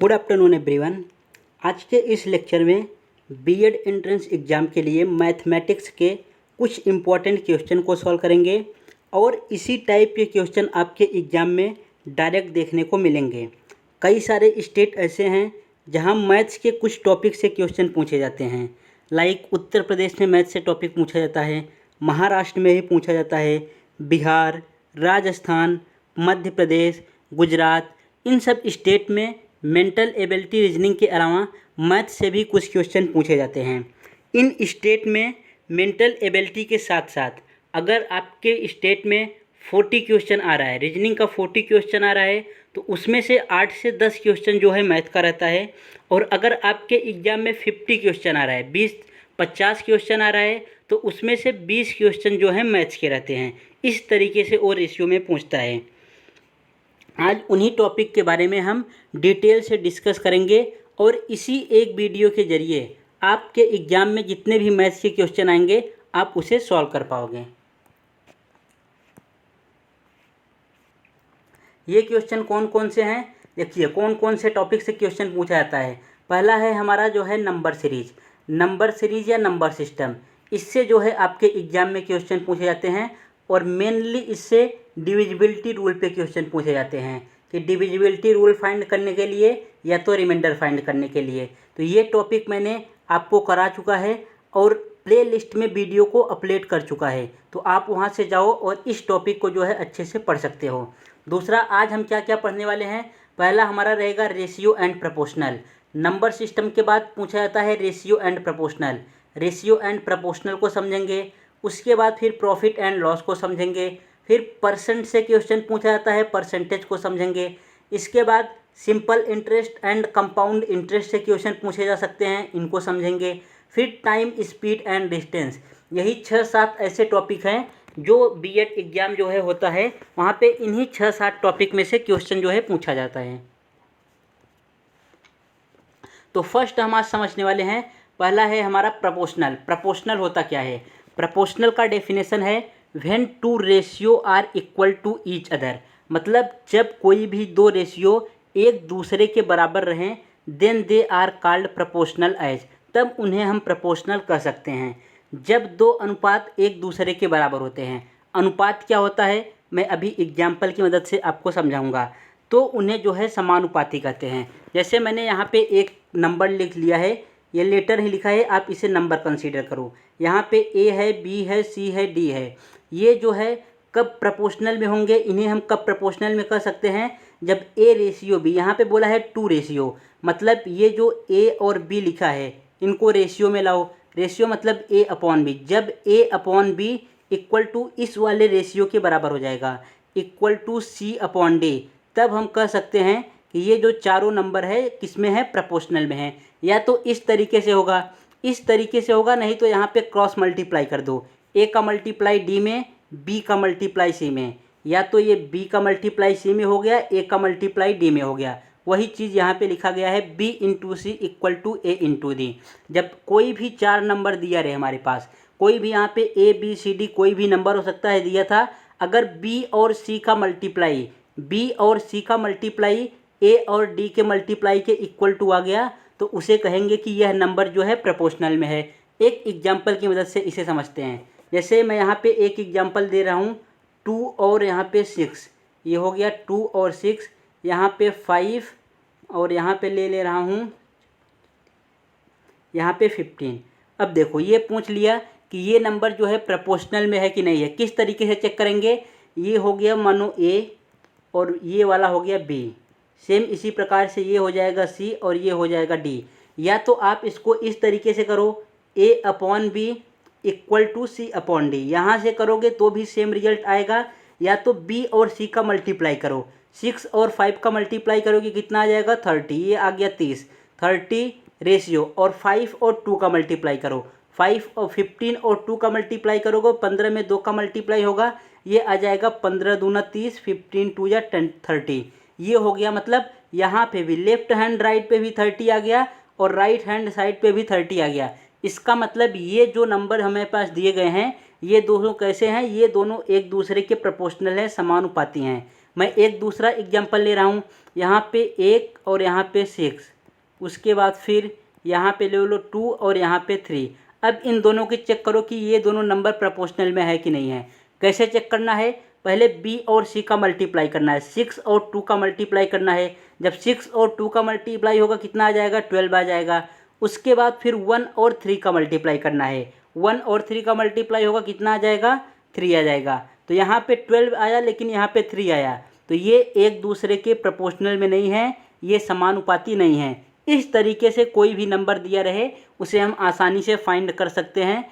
Good afternoon everyone. आज के इस लेक्चर में बीएड एंट्रेंस एग्ज़ाम के लिए मैथमेटिक्स के कुछ इम्पॉर्टेंट क्वेश्चन को सॉल्व करेंगे और इसी टाइप के क्वेश्चन आपके एग्ज़ाम में डायरेक्ट देखने को मिलेंगे। कई सारे स्टेट ऐसे हैं जहां मैथ्स के कुछ टॉपिक से क्वेश्चन पूछे जाते हैं। लाइक उत्तर प्रदेश में मैथ्स से टॉपिक पूछा जाता है, महाराष्ट्र में भी पूछा जाता है, बिहार, राजस्थान, मध्य प्रदेश, गुजरात, इन सब स्टेट में मेंटल एबिलिटी रीजनिंग के अलावा मैथ से भी कुछ क्वेश्चन पूछे जाते हैं। इन स्टेट में मेंटल एबिलिटी के साथ साथ अगर आपके स्टेट में 40 क्वेश्चन आ रहा है, रीजनिंग का 40 क्वेश्चन आ रहा है, तो उसमें से 8 से 10 क्वेश्चन जो है मैथ का रहता है। और अगर आपके एग्ज़ाम में 50 क्वेश्चन आ रहा है, 50 क्वेश्चन आ रहा है, तो उसमें से 20 क्वेश्चन जो है मैथ्स के रहते हैं। इस तरीके से वो रेशियो में पूछता है। आज उन्हीं टॉपिक के बारे में हम डिटेल से डिस्कस करेंगे और इसी एक वीडियो के ज़रिए आपके एग्ज़ाम में जितने भी मैथ्स के क्वेश्चन आएंगे आप उसे सॉल्व कर पाओगे। ये क्वेश्चन कौन कौन से हैं, देखिए कौन कौन से टॉपिक से क्वेश्चन पूछा जाता है। पहला है हमारा जो है नंबर सीरीज या नंबर सिस्टम। इससे जो है आपके एग्ज़ाम में क्वेश्चन पूछे जाते हैं और मेनली इससे डिविजिबिलिटी रूल पे क्वेश्चन पूछे जाते हैं कि डिविजिबिलिटी रूल फाइंड करने के लिए या तो रिमाइंडर फाइंड करने के लिए। तो ये टॉपिक मैंने आपको करा चुका है और प्ले लिस्ट में वीडियो को अपलोड कर चुका है, तो आप वहाँ से जाओ और इस टॉपिक को जो है अच्छे से पढ़ सकते हो। दूसरा, आज हम क्या क्या पढ़ने वाले हैं। पहला हमारा रहेगा ratio and proportional. Number system के बाद पूछा जाता है ratio and proportional. Ratio and proportional को समझेंगे, उसके बाद फिर प्रॉफिट एंड लॉस को समझेंगे, फिर परसेंट से क्वेश्चन पूछा जाता है, परसेंटेज को समझेंगे। इसके बाद simple interest and compound interest से क्वेश्चन पूछे जा सकते हैं, इनको समझेंगे। फिर टाइम, स्पीड एंड डिस्टेंस। यही 6-7 ऐसे टॉपिक हैं जो बीएड एग्ज़ाम जो है होता है, वहाँ पे इन्हीं 6-7 टॉपिक में से क्वेश्चन जो है पूछा जाता है। तो फर्स्ट हम आज समझने वाले हैं, पहला है हमारा प्रोपोर्शनल। प्रोपोर्शनल होता क्या है। प्रोपोर्शनल का डेफिनेशन है when two ratio are equal to each other. मतलब जब कोई भी दो रेशियो एक दूसरे के बराबर रहें, then they are called proportional as, तब उन्हें हम प्रोपोर्शनल कह सकते हैं। जब दो अनुपात एक दूसरे के बराबर होते हैं, अनुपात क्या होता है मैं अभी एग्जाम्पल की मदद से आपको समझाऊंगा, तो उन्हें जो है समानुपाती कहते हैं। जैसे मैंने यहाँ पे एक नंबर लिख लिया है, ये लेटर ही लिखा है, आप इसे नंबर कंसीडर करो। यहाँ पे ए है, बी है, सी है, डी है। ये जो है कब प्रोपोर्शनल में होंगे, इन्हें हम कब प्रोपोर्शनल में कर सकते हैं, जब ए रेशियो बी, यहाँ पे बोला है 2 रेशियो, मतलब ये जो ए और बी लिखा है इनको रेशियो में लाओ। रेशियो मतलब ए अपॉन बी। जब A upon B equal to इस वाले रेशियो के बराबर हो जाएगा, equal to C upon D, तब हम कह सकते हैं कि ये जो चारों नंबर है किसमें है, प्रोपोर्शनल में है। या तो इस तरीके से होगा, इस तरीके से होगा, नहीं तो यहाँ पे क्रॉस मल्टीप्लाई कर दो, ए का मल्टीप्लाई डी में, बी का मल्टीप्लाई सी में, या तो ये बी का मल्टीप्लाई सी में हो गया, ए का मल्टीप्लाई डी में हो गया। वही चीज़ यहाँ पे लिखा गया है B into C equal to A into D. जब कोई भी 4 नंबर दिया रहे हमारे पास, कोई भी यहाँ पे ए बी सी डी कोई भी नंबर हो सकता है दिया था, अगर बी और सी का मल्टीप्लाई, बी और सी का मल्टीप्लाई ए और डी के मल्टीप्लाई के इक्वल टू आ गया, तो उसे कहेंगे कि यह नंबर जो है प्रोपोर्शनल में है। एक एग्जाम्पल की मदद से इसे समझते हैं। जैसे मैं यहाँ पे एक एग्जाम्पल दे रहा हूँ, 2 और यहाँ पे 6, ये हो गया 2 और 6, यहाँ पे 5 और यहाँ पे ले रहा हूँ यहाँ पे 15। अब देखो ये पूछ लिया कि ये नंबर जो है प्रोपोर्शनल में है कि नहीं है। किस तरीके से चेक करेंगे, ये हो गया मानो ए और ये वाला हो गया बी, सेम इसी प्रकार से ये हो जाएगा सी और ये हो जाएगा डी। या तो आप इसको इस तरीके से करो, A upon B equal to C upon D, यहाँ से करोगे तो भी सेम रिजल्ट आएगा। या तो बी और सी का मल्टीप्लाई करो, 6 और 5 का मल्टीप्लाई करोगे कितना आ जाएगा 30, ये आ गया 30 रेशियो। और 5 और 2 का मल्टीप्लाई करो, 5 और 15 और 2 का मल्टीप्लाई करोगे, 15 में 2 का मल्टीप्लाई होगा, ये आ जाएगा 15 दूना 30, 15 2 या 30। ये हो गया, मतलब यहाँ पे भी लेफ्ट हैंड राइट पे भी 30 आ गया और राइट हैंड साइड पे भी 30 आ गया। इसका मतलब ये जो नंबर हमें पास दिए गए हैं ये दोनों कैसे हैं, ये दोनों एक दूसरे के प्रोपोर्शनल हैं, समानुपाती हैं। मैं एक दूसरा एग्जाम्पल ले रहा हूँ। यहाँ पे 1 और यहाँ पे 6, उसके बाद फिर यहाँ पे ले लो 2 और यहाँ पे 3। अब इन दोनों की चेक करो कि ये दोनों नंबर प्रोपोर्शनल में है कि नहीं है। कैसे चेक करना है? पहले b और c का मल्टीप्लाई करना है, 6 और 2 का मल्टीप्लाई करना है। जब 6 और 2 का मल्टीप्लाई होगा कितना आ जाएगा? 12 आ जाएगा। उसके बाद फिर 1 और 3 का मल्टीप्लाई करना है, 1 और 3 का मल्टीप्लाई होगा कितना आ जाएगा? 3 आ जाएगा। तो यहाँ पे 12 आया लेकिन यहाँ पे 3 आया, तो ये एक दूसरे के प्रोपोर्शनल में नहीं है, ये समानुपाती नहीं है। इस तरीके से कोई भी नंबर दिया रहे उसे हम आसानी से फाइंड कर सकते हैं।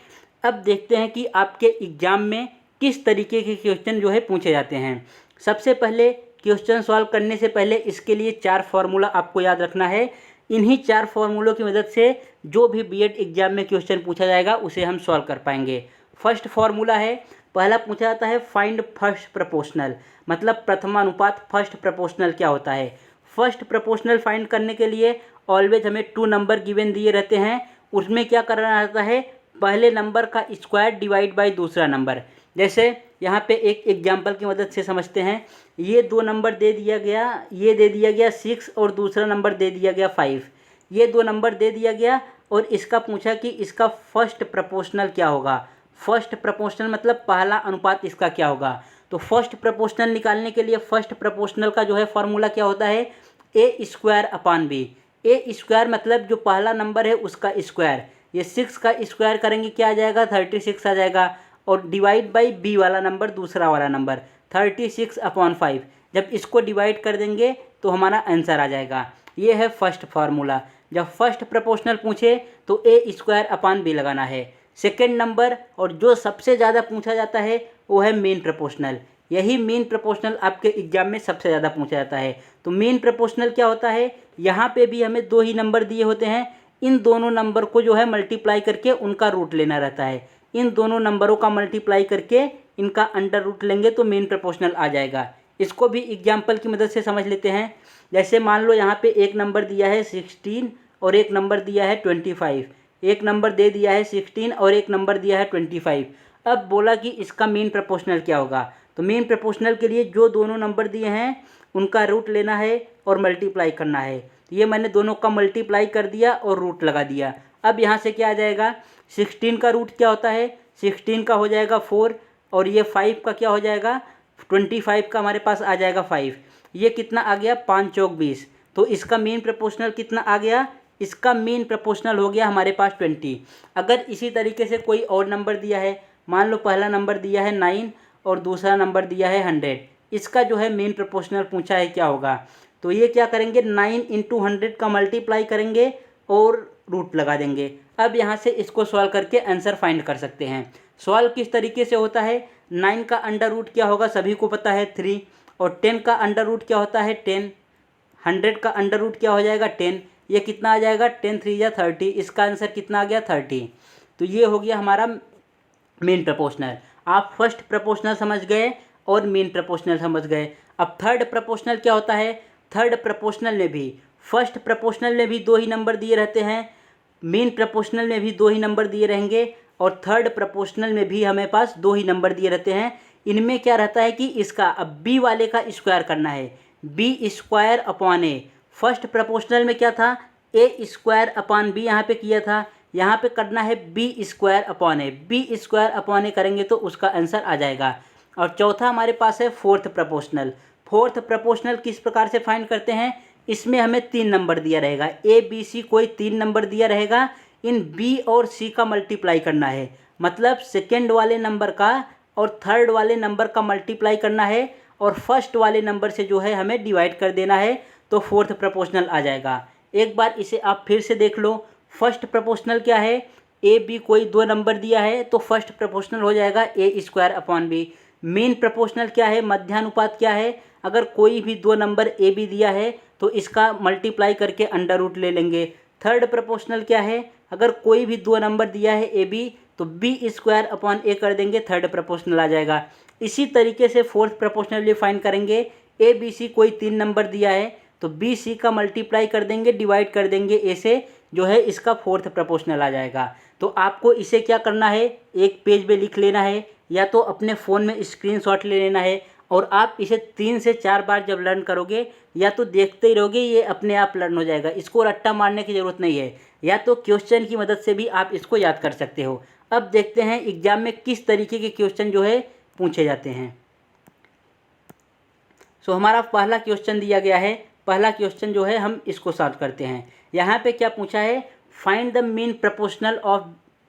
अब देखते हैं कि आपके एग्ज़ाम में किस तरीके के क्वेश्चन जो है पूछे जाते हैं। सबसे पहले क्वेश्चन सॉल्व करने से पहले इसके लिए 4 फार्मूला आपको याद रखना है। इन्हीं 4 फार्मूलों की मदद से जो भी बीएड एग्जाम में क्वेश्चन पूछा जाएगा उसे हम सॉल्व कर पाएंगे। फर्स्ट फार्मूला है, पहला पूछा जाता है फाइंड फर्स्ट प्रोपोर्शनल, मतलब प्रथमानुपात फर्स्ट प्रोपोर्शनल क्या होता है। फर्स्ट प्रोपोर्शनल फाइंड करने के लिए ऑलवेज हमें 2 नंबर गिवन दिए रहते हैं, उसमें क्या करना रहता है? पहले नंबर का स्क्वायर डिवाइड बाय दूसरा नंबर। जैसे यहाँ पे एक एग्जाम्पल की मदद से समझते हैं। ये 2 नंबर दे दिया गया, ये दे दिया गया 6 और दूसरा नंबर दे दिया गया 5। ये 2 नंबर दे दिया गया और इसका पूछा कि इसका फर्स्ट प्रोपोर्शनल क्या होगा। फर्स्ट प्रोपोर्शनल मतलब पहला अनुपात इसका क्या होगा। तो फर्स्ट प्रोपोर्शनल निकालने के लिए फर्स्ट प्रोपोर्शनल का जो है फॉर्मूला क्या होता है? ए स्क्वायर अपॉन बी। ए स्क्वायर मतलब जो पहला नंबर है उसका स्क्वायर, ये 6 का स्क्वायर करेंगे क्या आ जाएगा? 36 आ जाएगा। और डिवाइड बाई बी वाला नंबर, दूसरा वाला नंबर 36 अपॉन 5। जब इसको डिवाइड कर देंगे तो हमारा आंसर आ जाएगा। ये है फर्स्ट फार्मूला। जब फर्स्ट प्रोपोर्शनल पूछे तो ए स्क्वायर अपॉन बी लगाना है। सेकेंड नंबर और जो सबसे ज़्यादा पूछा जाता है वो है मीन प्रोपोर्शनल। यही मीन प्रोपोर्शनल आपके एग्जाम में सबसे ज़्यादा पूछा जाता है। तो मीन प्रोपोर्शनल क्या होता है? यहाँ पे भी हमें 2 ही नंबर दिए होते हैं, इन दोनों नंबर को जो है मल्टीप्लाई करके उनका रूट लेना रहता है। इन दोनों नंबरों का मल्टीप्लाई करके इनका अंडर रूट लेंगे तो मीन प्रोपोर्शनल आ जाएगा। इसको भी एग्जाम्पल की मदद से समझ लेते हैं। जैसे मान लो यहाँ पे एक नंबर दिया है 16 और एक नंबर दिया है 25। एक नंबर दे दिया है 16 और एक नंबर दिया है 25। अब बोला कि इसका मीन प्रोपोर्शनल क्या होगा। तो मीन प्रोपोर्शनल के लिए जो दोनों नंबर दिए हैं उनका रूट लेना है और मल्टीप्लाई करना है। तो ये मैंने दोनों का मल्टीप्लाई कर दिया और रूट लगा दिया। अब यहाँ से क्या आ जाएगा? 16 का रूट क्या होता है? 16 का हो जाएगा 4 और ये 5 का क्या हो जाएगा? 25 का हमारे पास आ जाएगा 5। ये कितना आ गया? 5 चौक 20। तो इसका मीन प्रोपोर्शनल कितना आ गया? इसका मीन प्रोपोर्शनल हो गया हमारे पास 20। अगर इसी तरीके से कोई और नंबर दिया है, मान लो पहला नंबर दिया है 9 और दूसरा नंबर दिया है 100, इसका जो है मीन प्रोपोर्शनल पूछा है क्या होगा। तो ये क्या करेंगे? 9 इंटू 100 का मल्टीप्लाई करेंगे और रूट लगा देंगे। अब यहाँ से इसको सॉल्व करके आंसर फाइंड कर सकते हैं। सॉल्व किस तरीके से होता है? 9 का अंडर रूट क्या होगा सभी को पता है 3, और 10 का अंडर रूट क्या होता है 10, 100 का अंडर रूट क्या हो जाएगा 10। ये कितना आ जाएगा? 10 3 या 30। इसका आंसर कितना आ गया? 30। तो ये हो गया हमारा मीन प्रोपोर्शनल। आप फर्स्ट प्रोपोर्शनल समझ गए और मीन प्रोपोर्शनल समझ गए। अब थर्ड प्रोपोर्शनल क्या होता है? थर्ड प्रोपोर्शनल में भी फर्स्ट प्रोपोर्शनल में भी 2 ही नंबर दिए रहते हैं, मीन प्रोपोर्शनल में भी 2 ही नंबर दिए रहेंगे और थर्ड प्रोपोर्शनल में भी हमें पास 2 ही नंबर दिए रहते हैं। इनमें क्या रहता है कि इसका अब बी वाले का स्क्वायर करना है, बी स्क्वायर अपॉन ए। फर्स्ट प्रोपोर्शनल में क्या था? ए स्क्वायर अपॉन बी यहाँ पे किया था, यहाँ पे करना है बी स्क्वायर अपॉन ए। बी स्क्वायर अपॉन ए करेंगे तो उसका आंसर आ जाएगा। और चौथा हमारे पास है फोर्थ प्रोपोर्शनल। फोर्थ प्रोपोर्शनल किस प्रकार से फाइंड करते हैं? इसमें हमें 3 नंबर दिया रहेगा, ए बी सी कोई 3 नंबर दिया रहेगा। इन बी और सी का मल्टीप्लाई करना है, मतलब सेकेंड वाले नंबर का और थर्ड वाले नंबर का मल्टीप्लाई करना है और फर्स्ट वाले नंबर से जो है हमें डिवाइड कर देना है, तो फोर्थ प्रोपोर्शनल आ जाएगा। एक बार इसे आप फिर से देख लो। फर्स्ट प्रोपोर्शनल क्या है? ए बी कोई 2 नंबर दिया है तो फर्स्ट प्रोपोर्शनल हो जाएगा A square upon B. Mean proportional क्या है? मध्यानुपात क्या है? अगर कोई भी 2 नंबर ए बी दिया है तो इसका मल्टीप्लाई करके अंडर रूट ले लेंगे। थर्ड प्रोपोर्शनल क्या है? अगर कोई भी 2 नंबर दिया है ए बी तो बी स्क्वायर अपॉन ए कर देंगे, थर्ड प्रोपोर्शनल आ जाएगा। इसी तरीके से फोर्थ प्रोपोर्शनल भी फाइंड करेंगे। ए बी सी कोई 3 नंबर दिया है तो बी सी का मल्टीप्लाई कर देंगे, डिवाइड कर देंगे ए से, जो है इसका फोर्थ प्रोपोर्शनल आ जाएगा। तो आपको इसे क्या करना है? एक पेज पे लिख लेना है या तो अपने फ़ोन में स्क्रीनशॉट ले लेना है। और आप इसे 3 से 4 बार जब लर्न करोगे या तो देखते ही रहोगे, ये अपने आप लर्न हो जाएगा। इसको रट्टा मारने की ज़रूरत नहीं है, या तो क्वेश्चन की मदद से भी आप इसको याद कर सकते हो। अब देखते हैं एग्जाम में किस तरीके के क्वेश्चन जो है पूछे जाते हैं। सो हमारा पहला क्वेश्चन दिया गया है। पहला क्वेश्चन जो है हम इसको सॉल्व करते हैं। यहाँ पे क्या पूछा है, find the mean proportional of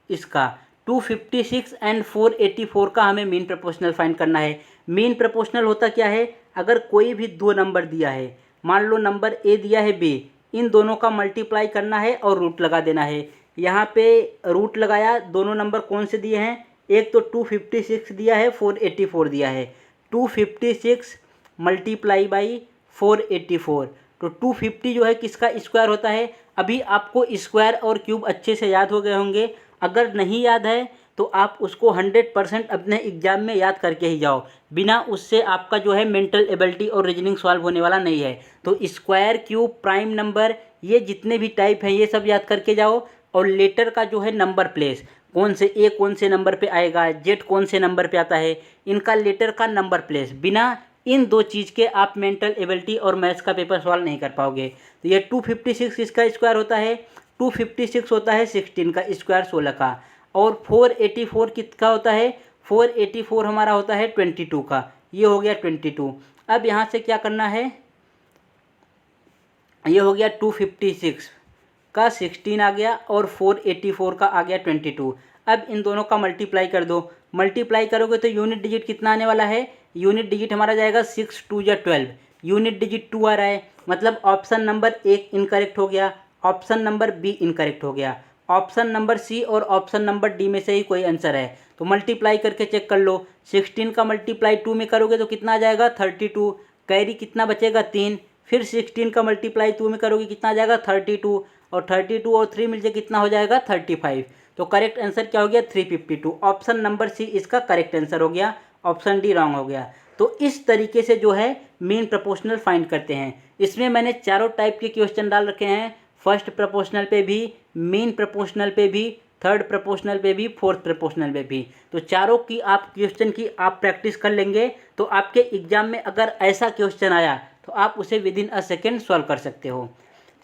इसका 256 एंड 484 का हमें मीन प्रोपोर्शनल फाइंड करना है। मीन प्रोपोर्शनल होता क्या है, अगर कोई भी दो नंबर दिया है, मान लो नंबर ए दिया है बी, इन दोनों का मल्टीप्लाई करना है और रूट लगा देना है। यहाँ पे रूट लगाया, दोनों नंबर कौन से दिए हैं, एक तो 256 दिया है, 484 दिया है। 256 मल्टीप्लाई बाई 484, तो 250 जो है किसका स्क्वायर होता है। अभी आपको स्क्वायर और क्यूब अच्छे से याद हो गए होंगे। अगर नहीं याद है तो आप उसको 100% अपने एग्जाम में याद करके ही जाओ, बिना उससे आपका जो है मेंटल एबिलिटी और रीजनिंग सॉल्व होने वाला नहीं है। तो स्क्वायर, क्यूब, प्राइम नंबर, ये जितने भी टाइप हैं ये सब याद करके जाओ। और लेटर का जो है नंबर प्लेस, कौन से ए कौन से नंबर पे आएगा, जेड कौन से नंबर पे आता है, इनका लेटर का नंबर प्लेस, बिना इन दो चीज़ के आप मेंटल एबिलिटी और मैथ्स का पेपर सॉल्व नहीं कर पाओगे। तो ये 256 इसका स्क्वायर होता है, 256 होता है 16 का स्क्वायर 16 का। और 484 किसका होता है, 484 हमारा होता है 22 का। ये हो गया 22। अब यहाँ से क्या करना है, ये हो गया 256 का 16 आ गया और 484 का आ गया 22। अब इन दोनों का मल्टीप्लाई कर दो। मल्टीप्लाई करोगे तो यूनिट डिजिट कितना आने वाला है, यूनिट डिजिट हमारा जाएगा 6 2 या 12। यूनिट डिजिट 2 आ रहा है, मतलब ऑप्शन नंबर 1 इनकरेक्ट हो गया, ऑप्शन नंबर बी इनकरेक्ट हो गया, ऑप्शन नंबर सी और ऑप्शन नंबर डी में से ही कोई आंसर है। तो मल्टीप्लाई करके चेक कर लो। 16 का मल्टीप्लाई 2 में करोगे तो कितना आ जाएगा 32, कैरी कितना बचेगा 3। फिर 16 का मल्टीप्लाई 2 में करोगे कितना आ जाएगा 32, और 32 और 3 मिल जाए कितना हो जाएगा 35। तो करेक्ट आंसर क्या हो गया 352। ऑप्शन नंबर सी इसका करेक्ट आंसर हो गया, ऑप्शन डी रॉन्ग हो गया। तो इस तरीके से जो है मीन प्रोपोर्शनल फाइंड करते हैं। इसमें मैंने चारों टाइप के क्वेश्चन डाल रखे हैं, फर्स्ट प्रोपोर्शनल पे भी, मीन प्रोपोर्शनल पे भी, थर्ड प्रोपोर्शनल पे भी, फोर्थ प्रोपोर्शनल पे भी। तो चारों की आप क्वेश्चन की आप प्रैक्टिस कर लेंगे तो आपके एग्जाम में अगर ऐसा क्वेश्चन आया तो आप उसे विदिन अ सेकेंड सॉल्व कर सकते हो।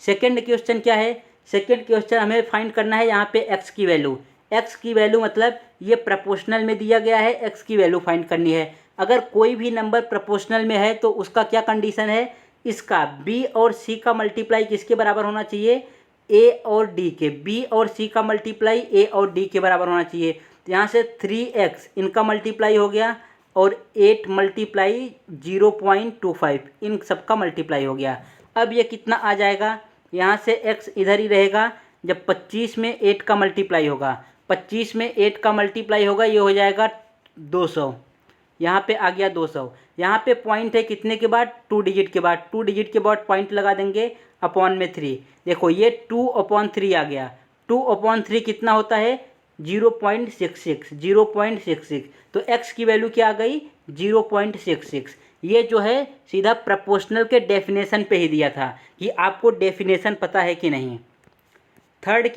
सेकेंड क्वेश्चन क्या है, सेकेंड क्वेश्चन हमें फाइंड करना है यहाँ पे एक्स की वैल्यू। एक्स की वैल्यू मतलब ये प्रोपोर्शनल में दिया गया है, एक्स की वैल्यू फाइंड करनी है। अगर कोई भी नंबर प्रोपोर्शनल में है तो उसका क्या कंडीशन है, इसका बी और सी का मल्टीप्लाई किसके बराबर होना चाहिए, ए और डी के। बी और सी का मल्टीप्लाई ए और डी के बराबर होना चाहिए। तो यहाँ से 3x इनका मल्टीप्लाई हो गया और 8 मल्टीप्लाई 0.25 इन सब का मल्टीप्लाई हो गया। अब ये कितना आ जाएगा, यहाँ से x इधर ही रहेगा। जब 25 में 8 का मल्टीप्लाई होगा, 25 में 8 का मल्टीप्लाई होगा, ये हो जाएगा 200। यहाँ पे आ गया 200। यहाँ पे पॉइंट है कितने के बाद, 2 डिजिट के बाद। 2 डिजिट के बाद पॉइंट लगा देंगे, अपॉन में 3। देखो ये 2/3 आ गया। 2/3 कितना होता है 0.66, 0.66। तो x की वैल्यू क्या आ गई 0.66। ये जो है सीधा प्रोपोर्शनल के डेफिनेशन पे ही दिया था कि आपको डेफिनेशन पता है कि नहीं। थर्ड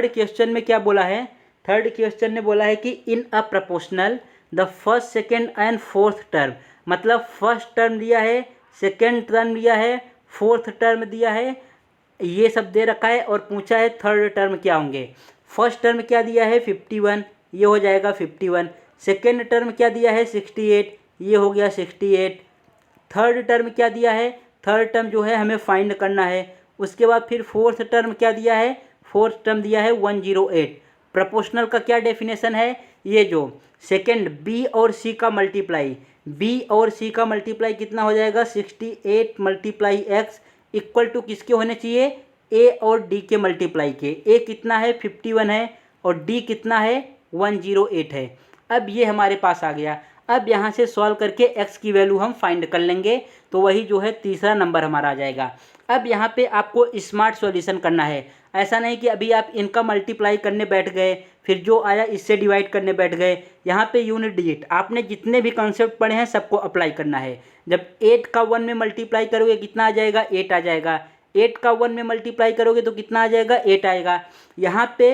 क्वेश्चन में क्या बोला है, थर्ड क्वेश्चन ने बोला है कि in a proportional the first second and fourth term, मतलब फर्स्ट टर्म दिया है, सेकेंड टर्म दिया है, फोर्थ टर्म दिया है, ये सब दे रखा है। और पूछा है थर्ड टर्म क्या होंगे। फर्स्ट टर्म क्या दिया है 51, ये हो जाएगा 51। सेकेंड टर्म क्या दिया है 68, ये हो गया 68। थर्ड टर्म क्या दिया है, थर्ड टर्म जो है हमें फाइंड करना है। उसके बाद फिर फोर्थ टर्म क्या दिया है, फोर्थ टर्म दिया है 108। प्रोपोर्शनल का क्या डेफिनेशन है, ये जो सेकेंड बी और सी का मल्टीप्लाई, बी और सी का मल्टीप्लाई कितना हो जाएगा 68 मल्टीप्लाई एक्स इक्वल टू किसके होने चाहिए, ए और डी के मल्टीप्लाई के। ए कितना है 51 है और डी कितना है 108 है। अब ये हमारे पास आ गया। अब यहाँ से सॉल्व करके x की वैल्यू हम फाइंड कर लेंगे, तो वही जो है तीसरा नंबर हमारा आ जाएगा। अब यहाँ पे आपको स्मार्ट सॉल्यूशन करना है। ऐसा नहीं कि अभी आप इनका मल्टीप्लाई करने बैठ गए, फिर जो आया इससे डिवाइड करने बैठ गए। यहाँ पे यूनिट डिजिट आपने जितने भी कॉन्सेप्ट पढ़े हैं सबको अप्लाई करना है। जब 8 का 1 में मल्टीप्लाई करोगे कितना आ जाएगा 8 आ जाएगा। 8 का 1 में मल्टीप्लाई करोगे तो कितना आ जाएगा 8 आएगा। यहाँ पे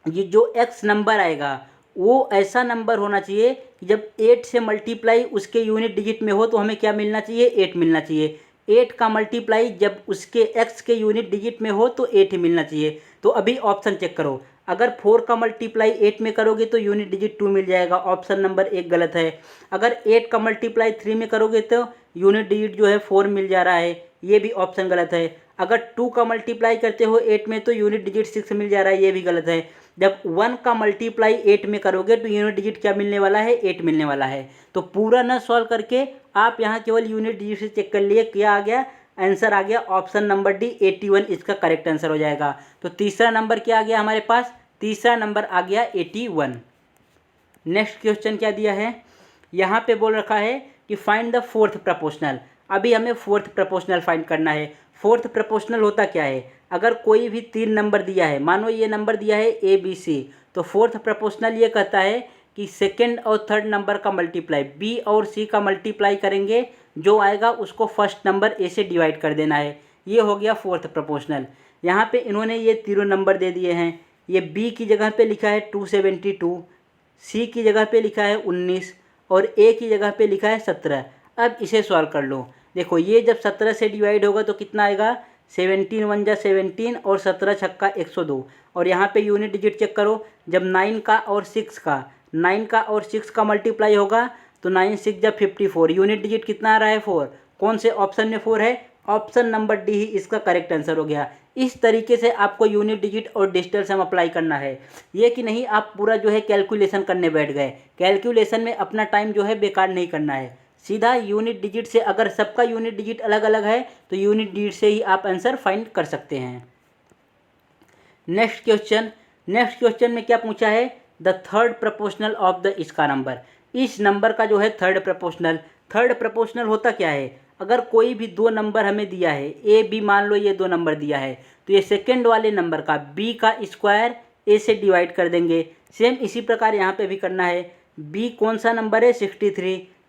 ये जो x नंबर आएगा वो ऐसा नंबर होना चाहिए कि जब 8 से मल्टीप्लाई उसके यूनिट डिजिट में हो तो हमें क्या मिलना चाहिए, 8 मिलना चाहिए। 8 का मल्टीप्लाई जब उसके x के यूनिट डिजिट में हो तो 8 ही मिलना चाहिए। तो अभी ऑप्शन चेक करो, अगर 4 का मल्टीप्लाई 8 में करोगे तो यूनिट डिजिट 2 मिल जाएगा, ऑप्शन नंबर 1 गलत है। अगर 8 का मल्टीप्लाई 3 में करोगे तो यूनिट डिजिट जो है 4 मिल जा रहा है, ये भी ऑप्शन गलत है। अगर 2 का मल्टीप्लाई करते हो 8 में तो यूनिट डिजिट 6 मिल जा रहा है, ये भी गलत है। जब 1 का मल्टीप्लाई 8 में करोगे तो यूनिट डिजिट क्या मिलने वाला है, 8 मिलने वाला है। तो पूरा न सॉल्व करके आप यहाँ केवल यूनिट डिजिट से चेक कर लिए, क्या आ गया, आंसर आ गया ऑप्शन नंबर डी 81 इसका करेक्ट आंसर हो जाएगा। तो तीसरा नंबर क्या आ गया हमारे पास, तीसरा नंबर आ गया 81। नेक्स्ट क्वेश्चन क्या दिया है, यहाँ पे बोल रखा है कि फाइंड द फोर्थ प्रपोर्शनल। अभी हमें फोर्थ प्रपोर्शनल फाइंड करना है। फोर्थ प्रपोर्शनल होता क्या है, अगर कोई भी 3 नंबर दिया है, मानो ये नंबर दिया है ए बी सी, तो फोर्थ प्रपोर्शनल ये कहता है कि सेकंड और थर्ड नंबर का मल्टीप्लाई बी और सी का मल्टीप्लाई करेंगे, जो आएगा उसको फर्स्ट नंबर ए से डिवाइड कर देना है। ये हो गया फोर्थ प्रपोर्शनल। यहाँ पे इन्होंने ये तीनों नंबर दे दिए हैं। ये बी की जगह पे लिखा है 272, सी की जगह पे लिखा है 19 और ए की जगह पे लिखा है 17। अब इसे सॉल्व कर लो। देखो ये जब 17 से डिवाइड होगा तो कितना आएगा, 17 1 जा 17 और 17 छक्का 102। और यहाँ पे यूनिट डिजिट चेक करो, जब 9 का और 6 का मल्टीप्लाई होगा तो 9 6 जा 54, यूनिट डिजिट कितना आ रहा है, 4। कौन से ऑप्शन में 4 है, ऑप्शन नंबर डी ही इसका करेक्ट आंसर हो गया। इस तरीके से आपको यूनिट डिजिट और डिजिटल सम अप्लाई करना है। ये कि नहीं आप पूरा जो है कैलकुलेशन करने बैठ गए, कैलकुलेशन में अपना टाइम जो है बेकार नहीं करना है। सीधा यूनिट डिजिट से, अगर सबका यूनिट डिजिट अलग अलग है तो यूनिट डिजिट से ही आप आंसर फाइंड कर सकते हैं। नेक्स्ट क्वेश्चन में क्या पूछा है, the third proportional of the इसका नंबर। इस नंबर का जो है थर्ड प्रपोर्शनल होता क्या है, अगर कोई भी 2 नंबर हमें दिया है ए बी, मान लो ये 2 नंबर दिया है, तो ये सेकेंड वाले नंबर का बी का स्क्वायर ए से डिवाइड कर देंगे। सेम इसी प्रकार यहाँ पे भी करना है। बी कौन सा नंबर है,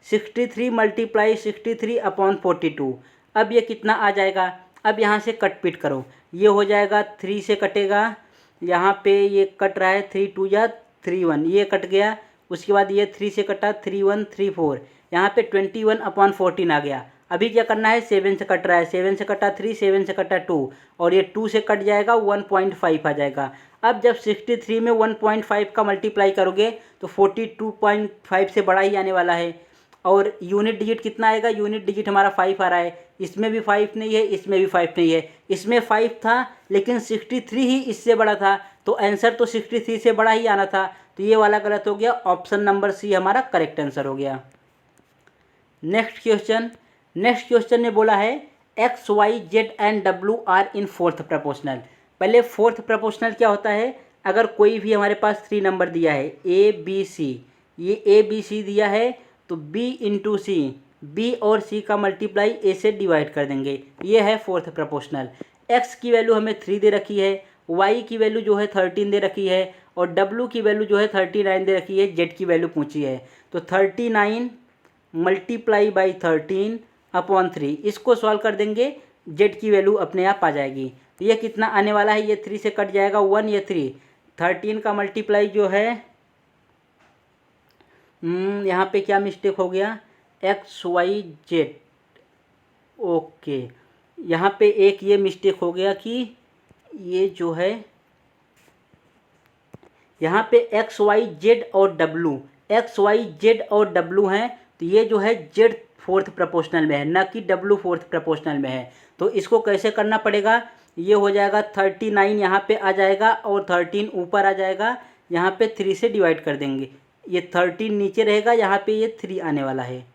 63 मल्टीप्लाई 63 अपॉन 42। अब ये कितना आ जाएगा, अब यहाँ से कट पीट करो, ये हो जाएगा 3 से कटेगा, यहाँ पे ये कट रहा है 3 2 जा 3 1, ये कट गया। उसके बाद ये 3 से कटा 3 1 3 4, यहाँ पे 21 अपॉन 14 आ गया। अभी क्या करना है, 7 से कट रहा है, 7 से कटा 3, 7 से कटा 2 और ये 2 से कट जाएगा 1.5 आ जाएगा। अब जब 63 में 1.5 का मल्टीप्लाई करोगे तो 42.5 से बड़ा ही आने वाला है। और यूनिट डिजिट कितना आएगा, यूनिट डिजिट हमारा 5 आ रहा है, इसमें भी 5 नहीं है, इसमें भी 5 नहीं है। इसमें 5 था लेकिन 63 ही इससे बड़ा था, तो आंसर तो 63 से बड़ा ही आना था, तो ये वाला गलत हो गया, ऑप्शन नंबर सी हमारा करेक्ट आंसर हो गया। नेक्स्ट क्वेश्चन में बोला है X Y Z and W are in fourth proportional. पहले फोर्थ प्रपोर्शनल क्या होता है, अगर कोई भी हमारे पास 3 नंबर दिया है ए बी सी, ये ए बी सी दिया है तो बी इंटू सी, बी और सी का मल्टीप्लाई ए से डिवाइड कर देंगे, ये है फोर्थ प्रपोर्शनल। एक्स की वैल्यू हमें 3 दे रखी है, वाई की वैल्यू जो है 13 दे रखी है और डब्ल्यू की वैल्यू जो है 39 दे रखी है, जेड की वैल्यू पूछी है। तो 39 मल्टीप्लाई बाई 13 अपॉन 3, इसको सॉल्व कर देंगे, जेड की वैल्यू अपने आप आ जाएगी। तो ये कितना आने वाला है, ये 3 से कट जाएगा 1, ये 3, 13 का मल्टीप्लाई जो है यहाँ पे क्या मिस्टेक हो गया, एक्स वाई जेड, ओके, यहाँ पे एक ये मिस्टेक हो गया कि ये जो है यहाँ पे एक्स वाई जेड और डब्लू हैं, तो ये जो है जेड फोर्थ प्रपोर्शनल में है, ना कि डब्लू फोर्थ प्रपोर्शनल में है। तो इसको कैसे करना पड़ेगा, ये हो जाएगा 39 यहाँ पे आ जाएगा और 13 ऊपर आ जाएगा, यहाँ पे 3 से डिवाइड कर देंगे, ये 13 नीचे रहेगा, यहाँ पे ये 3 आने वाला है,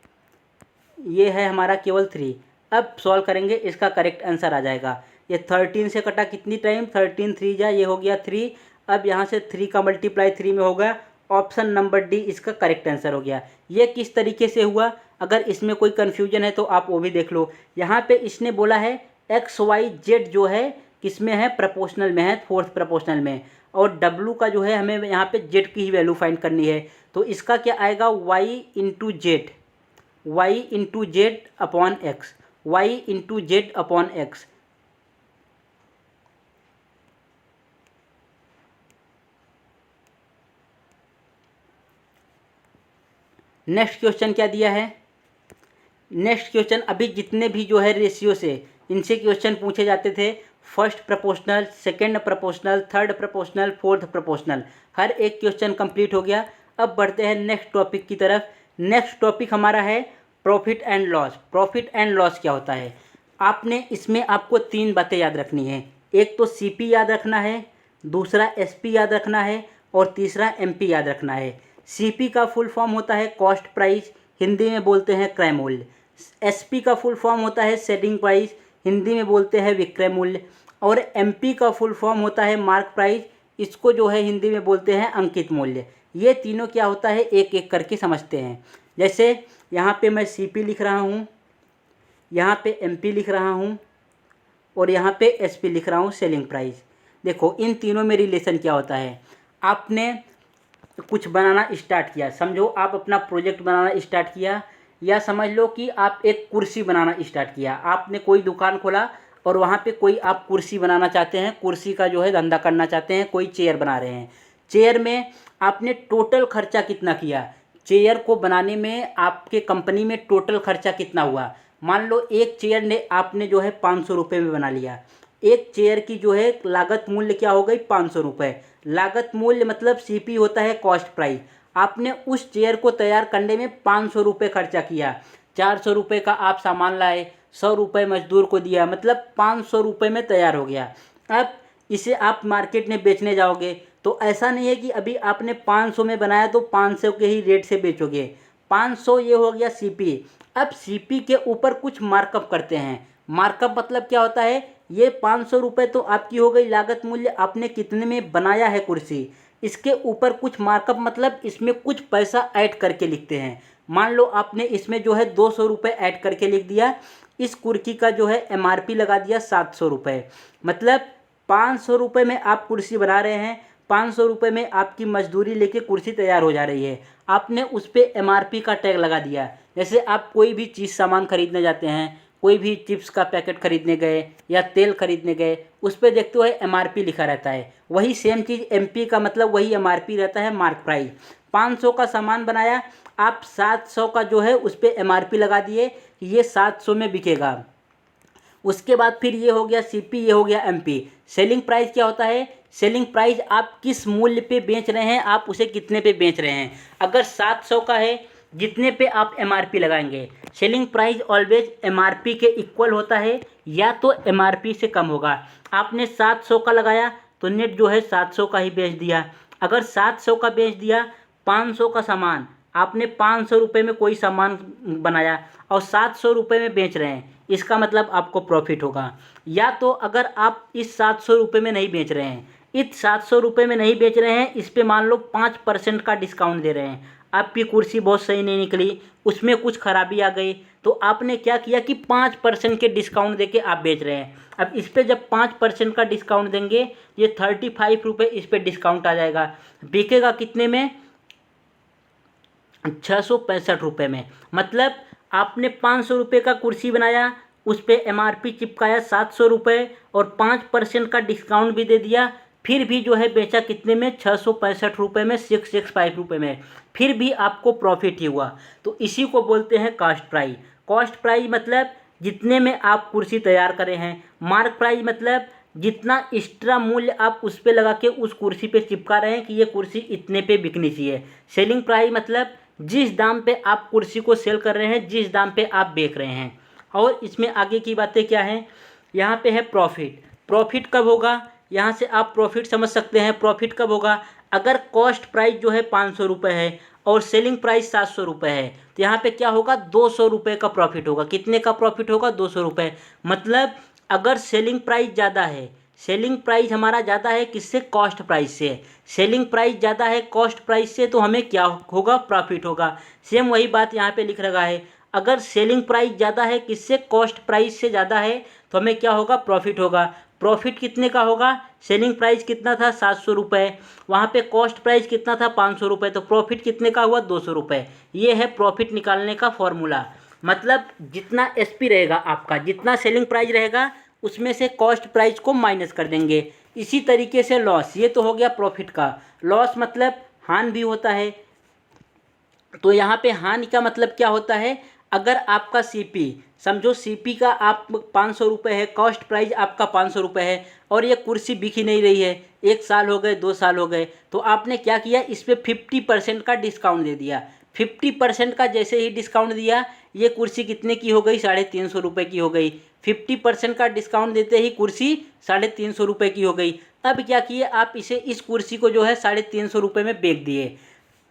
ये है हमारा केवल 3। अब सॉल्व करेंगे, इसका करेक्ट आंसर आ जाएगा। ये 13 से कटा कितनी टाइम, 13 3 जा, ये हो गया 3। अब यहाँ से 3 का मल्टीप्लाई 3 में होगा, ऑप्शन नंबर डी इसका करेक्ट आंसर हो गया। ये किस तरीके से हुआ, अगर इसमें कोई कन्फ्यूजन है तो आप वो भी देख लो। यहाँ पे इसने बोला है एक्स वाई जेड जो है किस में है, प्रपोर्शनल में है, फोर्थ प्रपोर्शनल में, और डब्लू का जो है हमें यहाँ पे जेड की ही वैल्यू फाइंड करनी है। तो इसका क्या आएगा, Y into Z upon X, next question क्या दिया है, नेक्स्ट क्वेश्चन अभी जितने भी जो है रेशियो से इनसे क्वेश्चन पूछे जाते थे, first proportional, second proportional, third proportional, fourth proportional, हर एक क्वेश्चन कंप्लीट हो गया। अब बढ़ते हैं नेक्स्ट टॉपिक की तरफ। नेक्स्ट टॉपिक हमारा है profit and loss. Profit and loss क्या होता है, आपने इसमें आपको 3 बातें याद रखनी है। एक तो सीपी याद रखना है, दूसरा एसपी याद रखना है और तीसरा एमपी याद रखना है। सीपी का फुल फॉर्म होता है कॉस्ट प्राइस, हिंदी में बोलते हैं क्रय मूल्य। एसपी का फुल फॉर्म होता है सेलिंग प्राइस, हिंदी में बोलते हैं विक्रय मूल्य। और एमपी का फुल फॉर्म होता है मार्क प्राइस, इसको जो है हिंदी में बोलते हैं अंकित मूल्य। ये तीनों क्या होता है एक एक करके समझते हैं। जैसे यहाँ पे मैं सीपी लिख रहा हूँ, यहाँ पे एमपी लिख रहा हूँ और यहाँ पे एसपी लिख रहा हूँ सेलिंग प्राइस। देखो इन तीनों में रिलेशन क्या होता है, आपने कुछ बनाना स्टार्ट किया, समझो आप अपना प्रोजेक्ट बनाना स्टार्ट किया, या समझ लो कि आप एक कुर्सी बनाना स्टार्ट किया। आपने कोई दुकान खोला और वहाँ पे कोई आप कुर्सी बनाना चाहते हैं, कुर्सी का जो है धंधा करना चाहते हैं, कोई चेयर बना रहे हैं। चेयर में आपने टोटल खर्चा कितना किया, चेयर को बनाने में आपके कंपनी में टोटल खर्चा कितना हुआ। मान लो एक चेयर ने आपने जो है 500 रुपये में बना लिया। एक चेयर की जो है लागत मूल्य क्या हो गई 500 रुपये। लागत मूल्य मतलब सीपी होता है कॉस्ट प्राइस। आपने उस चेयर को तैयार करने में 500 रुपये खर्चा किया, 400 रुपये का आप सामान लाए, 100 रुपये मजदूर को दिया, मतलब 500 रुपये में तैयार हो गया। अब इसे आप मार्केट में बेचने जाओगे तो ऐसा नहीं है कि अभी आपने 500 में बनाया तो 500 के ही रेट से बेचोगे। 500 ये हो गया सीपी। अब सीपी के ऊपर कुछ मार्कअप करते हैं। मार्कअप मतलब क्या होता है, ये 500 रुपये तो आपकी हो गई लागत मूल्य, आपने कितने में बनाया है कुर्सी। इसके ऊपर कुछ मार्कअप मतलब इसमें कुछ पैसा ऐड करके लिखते हैं। मान लो आपने इसमें जो है 200 रुपये ऐड करके लिख दिया, इस कुर्सी का जो है एमआरपी लगा दिया 700 रुपये। मतलब 500 रुपये में आप कुर्सी बना रहे हैं, 500 रुपये में आपकी मजदूरी लेके कुर्सी तैयार हो जा रही है। आपने उस पर एमआरपी का टैग लगा दिया। जैसे आप कोई भी चीज़ सामान खरीदने जाते हैं, कोई भी चिप्स का पैकेट खरीदने गए या तेल खरीदने गए, उस पर देखते हो एमआरपी लिखा रहता है। वही सेम चीज़ एमपी का मतलब वही एमआरपी रहता है मार्क प्राइस। 500 का सामान बनाया, आप 700 का जो है उस पर एमआरपी लगा दिए, ये 700 में बिकेगा। उसके बाद फिर ये हो गया सीपी, ये हो गया एमपी। सेलिंग प्राइस क्या होता है, सेलिंग प्राइस आप किस मूल्य पे बेच रहे हैं, आप उसे कितने पे बेच रहे हैं। अगर 700 का है, जितने पे आप एमआरपी लगाएंगे। सेलिंग प्राइस ऑलवेज एमआरपी के इक्वल होता है या तो एमआरपी से कम होगा। आपने 700 का लगाया तो नेट जो है 700 का ही बेच दिया। अगर 700 का बेच दिया, 500 का सामान आपने 500 रुपये में कोई सामान बनाया और 700 रुपये में बेच रहे हैं, इसका मतलब आपको प्रॉफिट होगा। या तो अगर आप इस 700 रुपये में नहीं बेच रहे हैं, इस 700 रुपये में नहीं बेच रहे हैं, इस पे मान लो 5% का डिस्काउंट दे रहे हैं, आपकी कुर्सी बहुत सही नहीं निकली, उसमें कुछ खराबी आ गई, तो आपने क्या किया कि 5% के डिस्काउंट देके आप बेच रहे हैं। अब इस पर जब 5% का डिस्काउंट देंगे, ये 35 रुपये इस पर डिस्काउंट आ जाएगा। बिकेगा कितने में, 665 रुपये में। मतलब आपने 500 रुपये का कुर्सी बनाया, उस पर एमआरपी चिपकाया 700 रुपये और 5% का डिस्काउंट भी दे दिया, फिर भी जो है बेचा कितने में, 665 रुपये में, 665 रुपये में, फिर भी आपको प्रॉफिट ही हुआ। तो इसी को बोलते हैं कॉस्ट प्राइस। कॉस्ट प्राइस मतलब जितने में आप कुर्सी तैयार करे हैं। मार्क प्राइस मतलब जितना एक्स्ट्रा मूल्य आप उस पर लगा के उस कुर्सी पे चिपका रहे हैं कि ये कुर्सी इतने पे बिकनी चाहिए। सेलिंग प्राइस मतलब जिस दाम पे आप कुर्सी को सेल कर रहे हैं, जिस दाम पे आप बेच रहे हैं। और इसमें आगे की बातें क्या हैं, यहाँ पे है प्रॉफिट। प्रॉफिट कब होगा, यहाँ से आप प्रॉफिट समझ सकते हैं। प्रॉफिट कब होगा, अगर कॉस्ट प्राइस जो है 500 रुपये है और सेलिंग प्राइस 700 रुपये है, तो यहाँ पे क्या होगा, 200 रुपये का प्रॉफिट होगा। कितने का प्रॉफिट होगा, 200 रुपये। मतलब अगर सेलिंग प्राइस ज़्यादा है, सेलिंग प्राइस हमारा ज़्यादा है किससे, कॉस्ट प्राइस से। सेलिंग प्राइस ज़्यादा है कॉस्ट प्राइस से, तो हमें क्या होगा, प्रॉफिट होगा। सेम वही बात यहाँ पे लिख रखा है, अगर सेलिंग प्राइस ज़्यादा है किससे, कॉस्ट प्राइस से ज़्यादा है, तो हमें क्या होगा, प्रॉफिट होगा। प्रॉफिट कितने का होगा, सेलिंग प्राइस कितना था 700 रुपये, वहाँ पे कॉस्ट प्राइस कितना था 500 रुपये, तो प्रॉफिट कितने का हुआ 200 रुपये। ये है प्रॉफिट निकालने का फॉर्मूला। मतलब जितना एसपी रहेगा आपका, जितना सेलिंग प्राइस रहेगा, उसमें से कॉस्ट प्राइस को माइनस कर देंगे। इसी तरीके से लॉस, ये तो हो गया प्रॉफिट का। लॉस मतलब हानि भी होता है, तो यहाँ पे हानि का मतलब क्या होता है, अगर आपका सीपी, समझो सीपी का आप 500 रुपये है, कॉस्ट प्राइस आपका 500 रुपये है और ये कुर्सी बिक ही नहीं रही है, 1 साल हो गए, 2 साल हो गए, तो आपने क्या किया, इस पर 50% का डिस्काउंट दे दिया। 50% का जैसे ही डिस्काउंट दिया, ये कुर्सी कितने की हो गई, 350 रुपये की हो गई। 50% का डिस्काउंट देते ही कुर्सी 350 रुपये की हो गई। अब क्या किए आप, इस कुर्सी को जो है 350 रुपये में बेच दिए।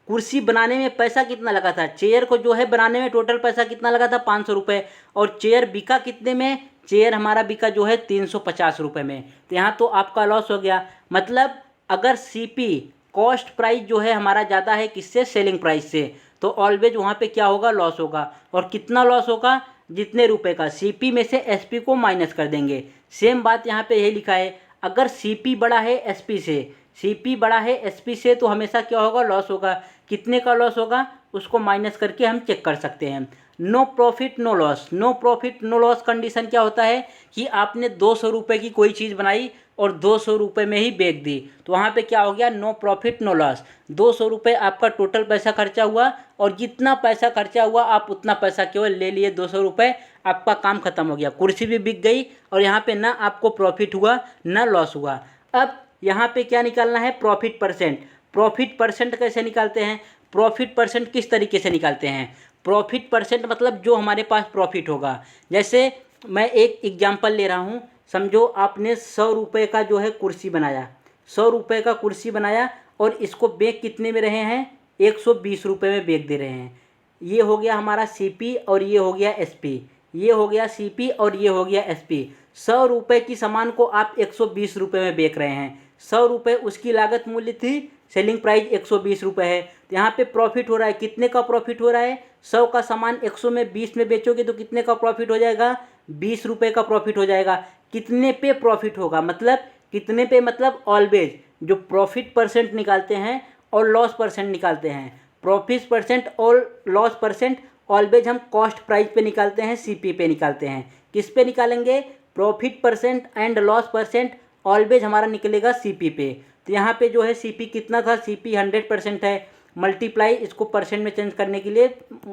कुर्सी बनाने में पैसा कितना लगा था, चेयर को जो है बनाने में टोटल पैसा कितना लगा था, 500 रुपये, और चेयर बिका कितने में, चेयर हमारा बिका जो है 350 रुपये में। तो यहाँ तो आपका लॉस हो गया। मतलब अगर सीपी कॉस्ट प्राइस जो है हमारा ज़्यादा है किससे, सेलिंग प्राइस से, तो ऑलवेज वहाँ पे क्या होगा, लॉस होगा। और कितना लॉस होगा, जितने रुपए का, सीपी में से एसपी को माइनस कर देंगे। सेम बात यहाँ पे यही लिखा है, अगर सीपी बड़ा है एसपी से, सीपी बड़ा है एसपी से, तो हमेशा क्या होगा, लॉस होगा। कितने का लॉस होगा, उसको माइनस करके हम चेक कर सकते हैं। No profit no loss, no profit no loss condition क्या होता है कि आपने 200 रुपये की कोई चीज़ बनाई और 200 रुपये में ही बेच दी, तो वहाँ पे क्या हो गया, नो प्रॉफिट नो लॉस। 200 रुपये आपका टोटल पैसा खर्चा हुआ और जितना पैसा खर्चा हुआ आप उतना पैसा केवल ले लिए, 200 रुपये, आपका काम खत्म हो गया, कुर्सी भी बिक गई और यहाँ पे ना आपको प्रॉफिट हुआ ना लॉस हुआ। अब यहाँ पे क्या निकालना है, प्रॉफिट परसेंट। प्रॉफिट परसेंट कैसे निकालते हैं, प्रॉफिट परसेंट किस तरीके से निकालते हैं, प्रॉफिट परसेंट मतलब जो हमारे पास प्रॉफिट होगा। जैसे मैं एक एग्जांपल ले रहा हूँ, समझो आपने 100 रुपये का जो है कुर्सी बनाया, 100 रुपये का कुर्सी बनाया और इसको बेच कितने में रहे हैं, 120 रुपये में बेच दे रहे हैं। ये हो गया हमारा सीपी और ये हो गया एसपी, ये हो गया सीपी और ये हो गया एसपी। 100 रुपये की सामान को आप 120 रुपये में बेच रहे हैं, 100 रुपये उसकी लागत मूल्य थी, सेलिंग प्राइस 120 रुपये है, तो यहाँ पे प्रॉफिट हो रहा है, कितने का प्रॉफिट हो रहा है, 100 का सामान 100 में 20 में बेचोगे तो कितने का प्रॉफिट हो जाएगा, 20 रुपये का प्रॉफिट हो जाएगा। कितने पे प्रॉफिट होगा, मतलब कितने पे, मतलब ऑलवेज जो प्रॉफिट परसेंट निकालते हैं और लॉस परसेंट निकालते हैं, प्रॉफिट परसेंट और लॉस परसेंट ऑलवेज हम कॉस्ट प्राइस पे निकालते हैं, सीपी पे निकालते हैं। किस पे निकालेंगे, profit percent and loss percent always हमारा निकलेगा सीपी पे। तो यहाँ पे जो है सीपी कितना था, सीपी 100% है, मल्टीप्लाई इसको परसेंट में चेंज करने के लिए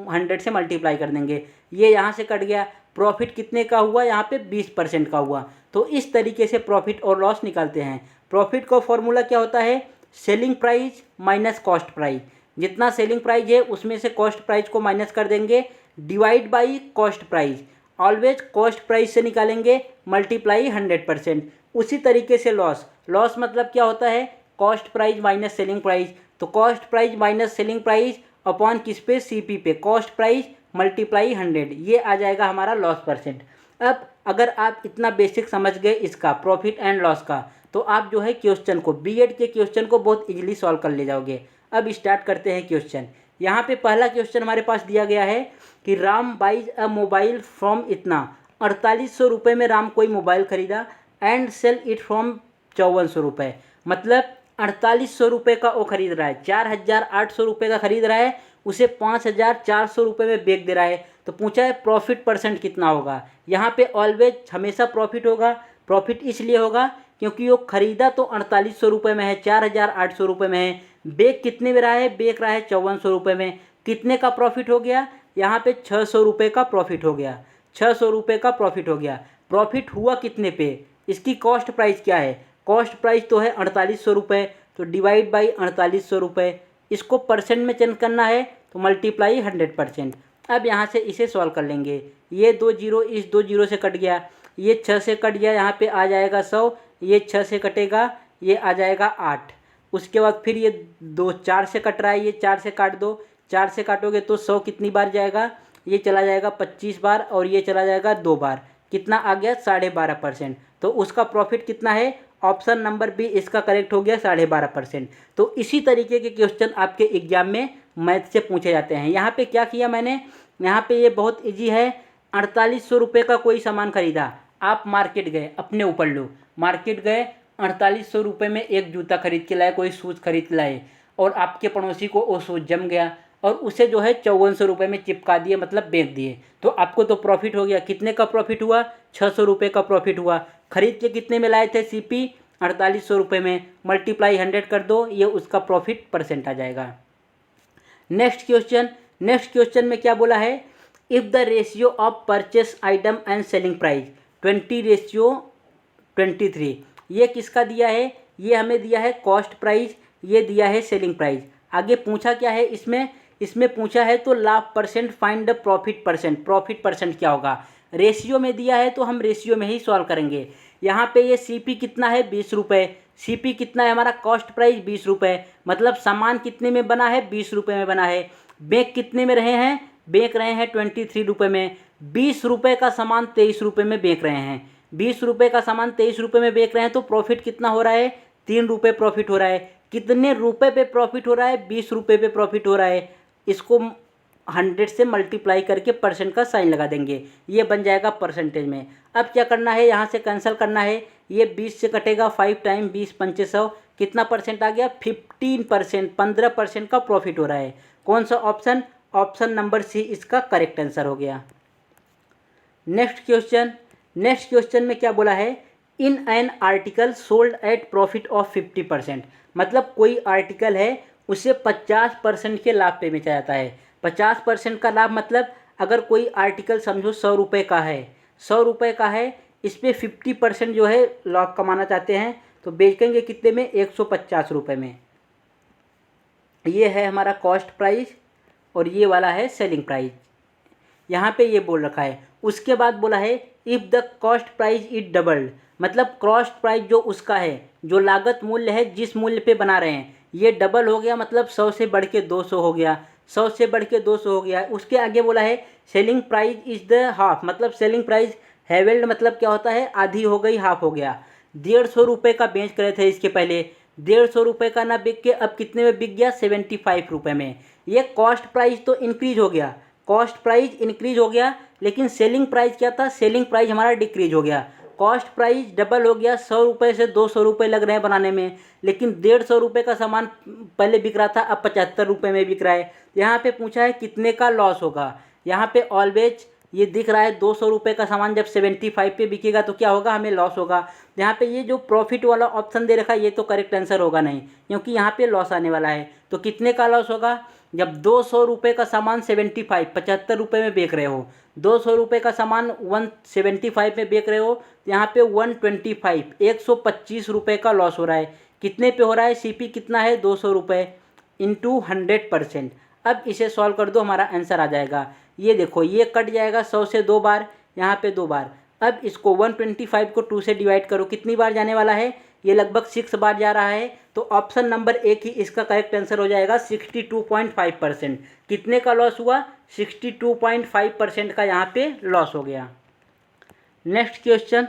100 से मल्टीप्लाई कर देंगे, ये यहाँ से कट गया। प्रॉफिट कितने का हुआ, यहाँ पे 20% का हुआ। तो इस तरीके से प्रॉफिट और लॉस निकालते हैं। प्रॉफिट का फॉर्मूला क्या होता है, selling price minus cost price, जितना सेलिंग प्राइस है उसमें से कॉस्ट प्राइस को माइनस कर देंगे, divide by cost price, always cost price से निकालेंगे, मल्टीप्लाई 100%। उसी तरीके से लॉस, लॉस मतलब क्या होता है, cost price minus selling price, तो cost price minus selling price upon किस पे, सीपी पे, कॉस्ट प्राइस मल्टीप्लाई 100, ये आ जाएगा हमारा लॉस परसेंट। अब अगर आप इतना बेसिक समझ गए इसका प्रॉफिट एंड लॉस का, तो आप जो है क्वेश्चन को, बीएड के क्वेश्चन को बहुत इजीली सॉल्व कर ले जाओगे। अब स्टार्ट करते हैं क्वेश्चन। यहाँ पे पहला क्वेश्चन हमारे पास दिया गया है कि Ram buys a mobile from इतना, 4800 रुपये में राम कोई मोबाइल खरीदा एंड सेल इट फ्रॉम 5400 रुपये, मतलब 4800 रुपये का वो खरीद रहा है, 4800 रुपये का खरीद रहा है, उसे 5400 रुपये में बेच दे रहा है। तो पूछा है प्रॉफिट परसेंट कितना होगा। यहाँ पे ऑलवेज हमेशा प्रॉफिट होगा, प्रॉफिट इसलिए होगा क्योंकि वो खरीदा तो 4800 रुपये में है, 4800 रुपये में है, बेच कितने में रहा है, बेच रहा है 5400 रुपये में। कितने का प्रॉफिट हो गया, यहाँ पे 600 रुपये का प्रॉफिट हो गया, 600 रुपये का प्रॉफिट हो गया। प्रॉफिट हुआ कितने पे, इसकी कॉस्ट प्राइस क्या है, कॉस्ट प्राइस तो है 4800 रुपये, तो डिवाइड बाई 4800 रुपये, इसको परसेंट में चेंज करना है तो मल्टीप्लाई 100%। अब यहाँ से इसे सॉल्व कर लेंगे, ये 2 जीरो इस 2 जीरो से कट गया, ये 6 से कट गया, यहाँ पे आ जाएगा 100, ये 6 से कटेगा, ये आ जाएगा 8। उसके बाद फिर ये 2 4 से कट रहा है, ये 4 से काट दो, 4 से काटोगे तो 100 कितनी बार जाएगा, ये चला जाएगा 25 बार और ये चला जाएगा 2 बार, कितना आ गया 12.5%। तो उसका प्रॉफिट कितना है, ऑप्शन नंबर बी इसका करेक्ट हो गया 12.5%। तो इसी तरीके के क्वेश्चन आपके एग्जाम में मैथ से पूछे जाते हैं। यहाँ पे क्या किया मैंने, यहाँ पे ये बहुत इजी है, 4800 रुपये का कोई सामान खरीदा, आप मार्केट गए, अपने ऊपर लो, मार्केट गए 4800 रुपये में एक जूता खरीद के लाए, कोई शूज़ खरीद लाए और आपके पड़ोसी को वो शूज़ जम गया और उसे जो है 5400 रुपये में चिपका दिए, मतलब बेच दिए, तो आपको तो प्रॉफिट हो गया। कितने का प्रॉफिट हुआ, 600 रुपये का प्रॉफिट हुआ। खरीद के कितने में लाए थे, सीपी 4800 रुपये में, मल्टीप्लाई 100 कर दो, ये उसका प्रॉफिट परसेंट आ जाएगा। नेक्स्ट क्वेश्चन में क्या बोला है, if the ratio of purchase item and selling price 20:23, ये किसका दिया है, ये हमें दिया है कॉस्ट प्राइस, ये दिया है सेलिंग प्राइस। आगे पूछा क्या है इसमें पूछा है तो लाभ percent find the profit percent क्या होगा। रेशियो में दिया है तो हम रेशियो में ही सॉल्व करेंगे। यहाँ पे ये सीपी कितना है 20 रुपये, सीपी कितना है हमारा कॉस्ट प्राइस 20 रुपये, मतलब सामान कितने में बना है 20 रुपये में बना है। बेच कितने में रहे हैं, बेच रहे हैं 23 रुपये में। 20 रुपये का सामान 23 रुपये में बेच रहे हैं, 20 रुपये का सामान 23 रुपये में बेच रहे हैं, तो प्रॉफिट कितना हो रहा है 3 रुपये प्रॉफिट हो रहा है। कितने रुपये पे प्रॉफिट हो रहा है, 20 रुपये पे प्रॉफिट हो रहा है। इसको 100 से मल्टीप्लाई करके परसेंट का साइन लगा देंगे, ये बन जाएगा परसेंटेज में। अब क्या करना है, यहाँ से कैंसिल करना है, ये 20 से कटेगा, 5 टाइम 20 पंचे 100, कितना परसेंट आ गया 15%, 15% का प्रॉफिट हो रहा है। कौन सा ऑप्शन, ऑप्शन नंबर सी इसका करेक्ट आंसर हो गया। नेक्स्ट क्वेश्चन में क्या बोला है, in an article sold at profit of 50%, मतलब कोई आर्टिकल है उसे 50% के लाभ पे बेचा जाता है। 50% का लाभ मतलब अगर कोई आर्टिकल समझो 100 रुपये का है, 100 रुपये का है, इस पर 50% जो है लाभ कमाना चाहते हैं तो बेचेंगे कितने में 150 रुपये में। ये है हमारा कॉस्ट प्राइस और ये वाला है सेलिंग प्राइस, यहाँ पे ये बोल रखा है। उसके बाद बोला है if the cost price is doubled, मतलब कॉस्ट प्राइस जो उसका है, जो लागत मूल्य है जिस मूल्य पे बना रहे हैं, ये डबल हो गया, मतलब 100 से बढ़ के 200 हो गया, 100 से बढ़ के 200 हो गया। उसके आगे बोला है selling price is the half, मतलब सेलिंग प्राइस हैवेल्ड मतलब क्या होता है, आधी हो गई, हाफ हो गया। 150 रुपये का बेच करे थे इसके पहले, 150 रुपये का ना बिक के अब कितने में बिक गया 75 रुपये में। ये कॉस्ट प्राइस तो इंक्रीज हो गया, कॉस्ट प्राइस इंक्रीज हो गया, लेकिन सेलिंग प्राइस क्या था, सेलिंग प्राइस हमारा डिक्रीज हो गया। कॉस्ट प्राइस डबल हो गया, 100 रुपये से 200 रुपये लग रहे हैं बनाने में, लेकिन 150 रुपये का सामान पहले बिक रहा था, अब 75 रुपये में बिक रहा है। यहाँ पे पूछा है कितने का लॉस होगा, यहाँ पे ऑलवेज ये दिख रहा है 200 रुपये का सामान जब 75 पे बिकेगा तो क्या होगा, हमें लॉस होगा। यहाँ पे ये जो प्रॉफिट वाला ऑप्शन दे रखा है ये तो करेक्ट आंसर होगा नहीं, क्योंकि यहाँ पे लॉस आने वाला है। तो कितने का लॉस होगा, जब 200 रुपये का सामान 75 रुपये में बेच रहे हो, 200 रुपये का सामान 175 में बेच रहे हो, तो यहाँ पे 125 125 रुपये का लॉस हो रहा है। कितने पे हो रहा है, सीपी कितना है 200 रुपये इंटू 100%। अब इसे सॉल्व कर दो, हमारा आंसर आ जाएगा। ये देखो ये कट जाएगा 100 से 2 बार, यहाँ पे 2 बार। अब इसको 125 को 2 से डिवाइड करो, कितनी बार जाने वाला है, ये लगभग 6 बार जा रहा है। तो ऑप्शन नंबर एक ही इसका करेक्ट आंसर हो जाएगा 62.5%। कितने का लॉस हुआ, 62.5% का यहाँ पे लॉस हो गया। नेक्स्ट क्वेश्चन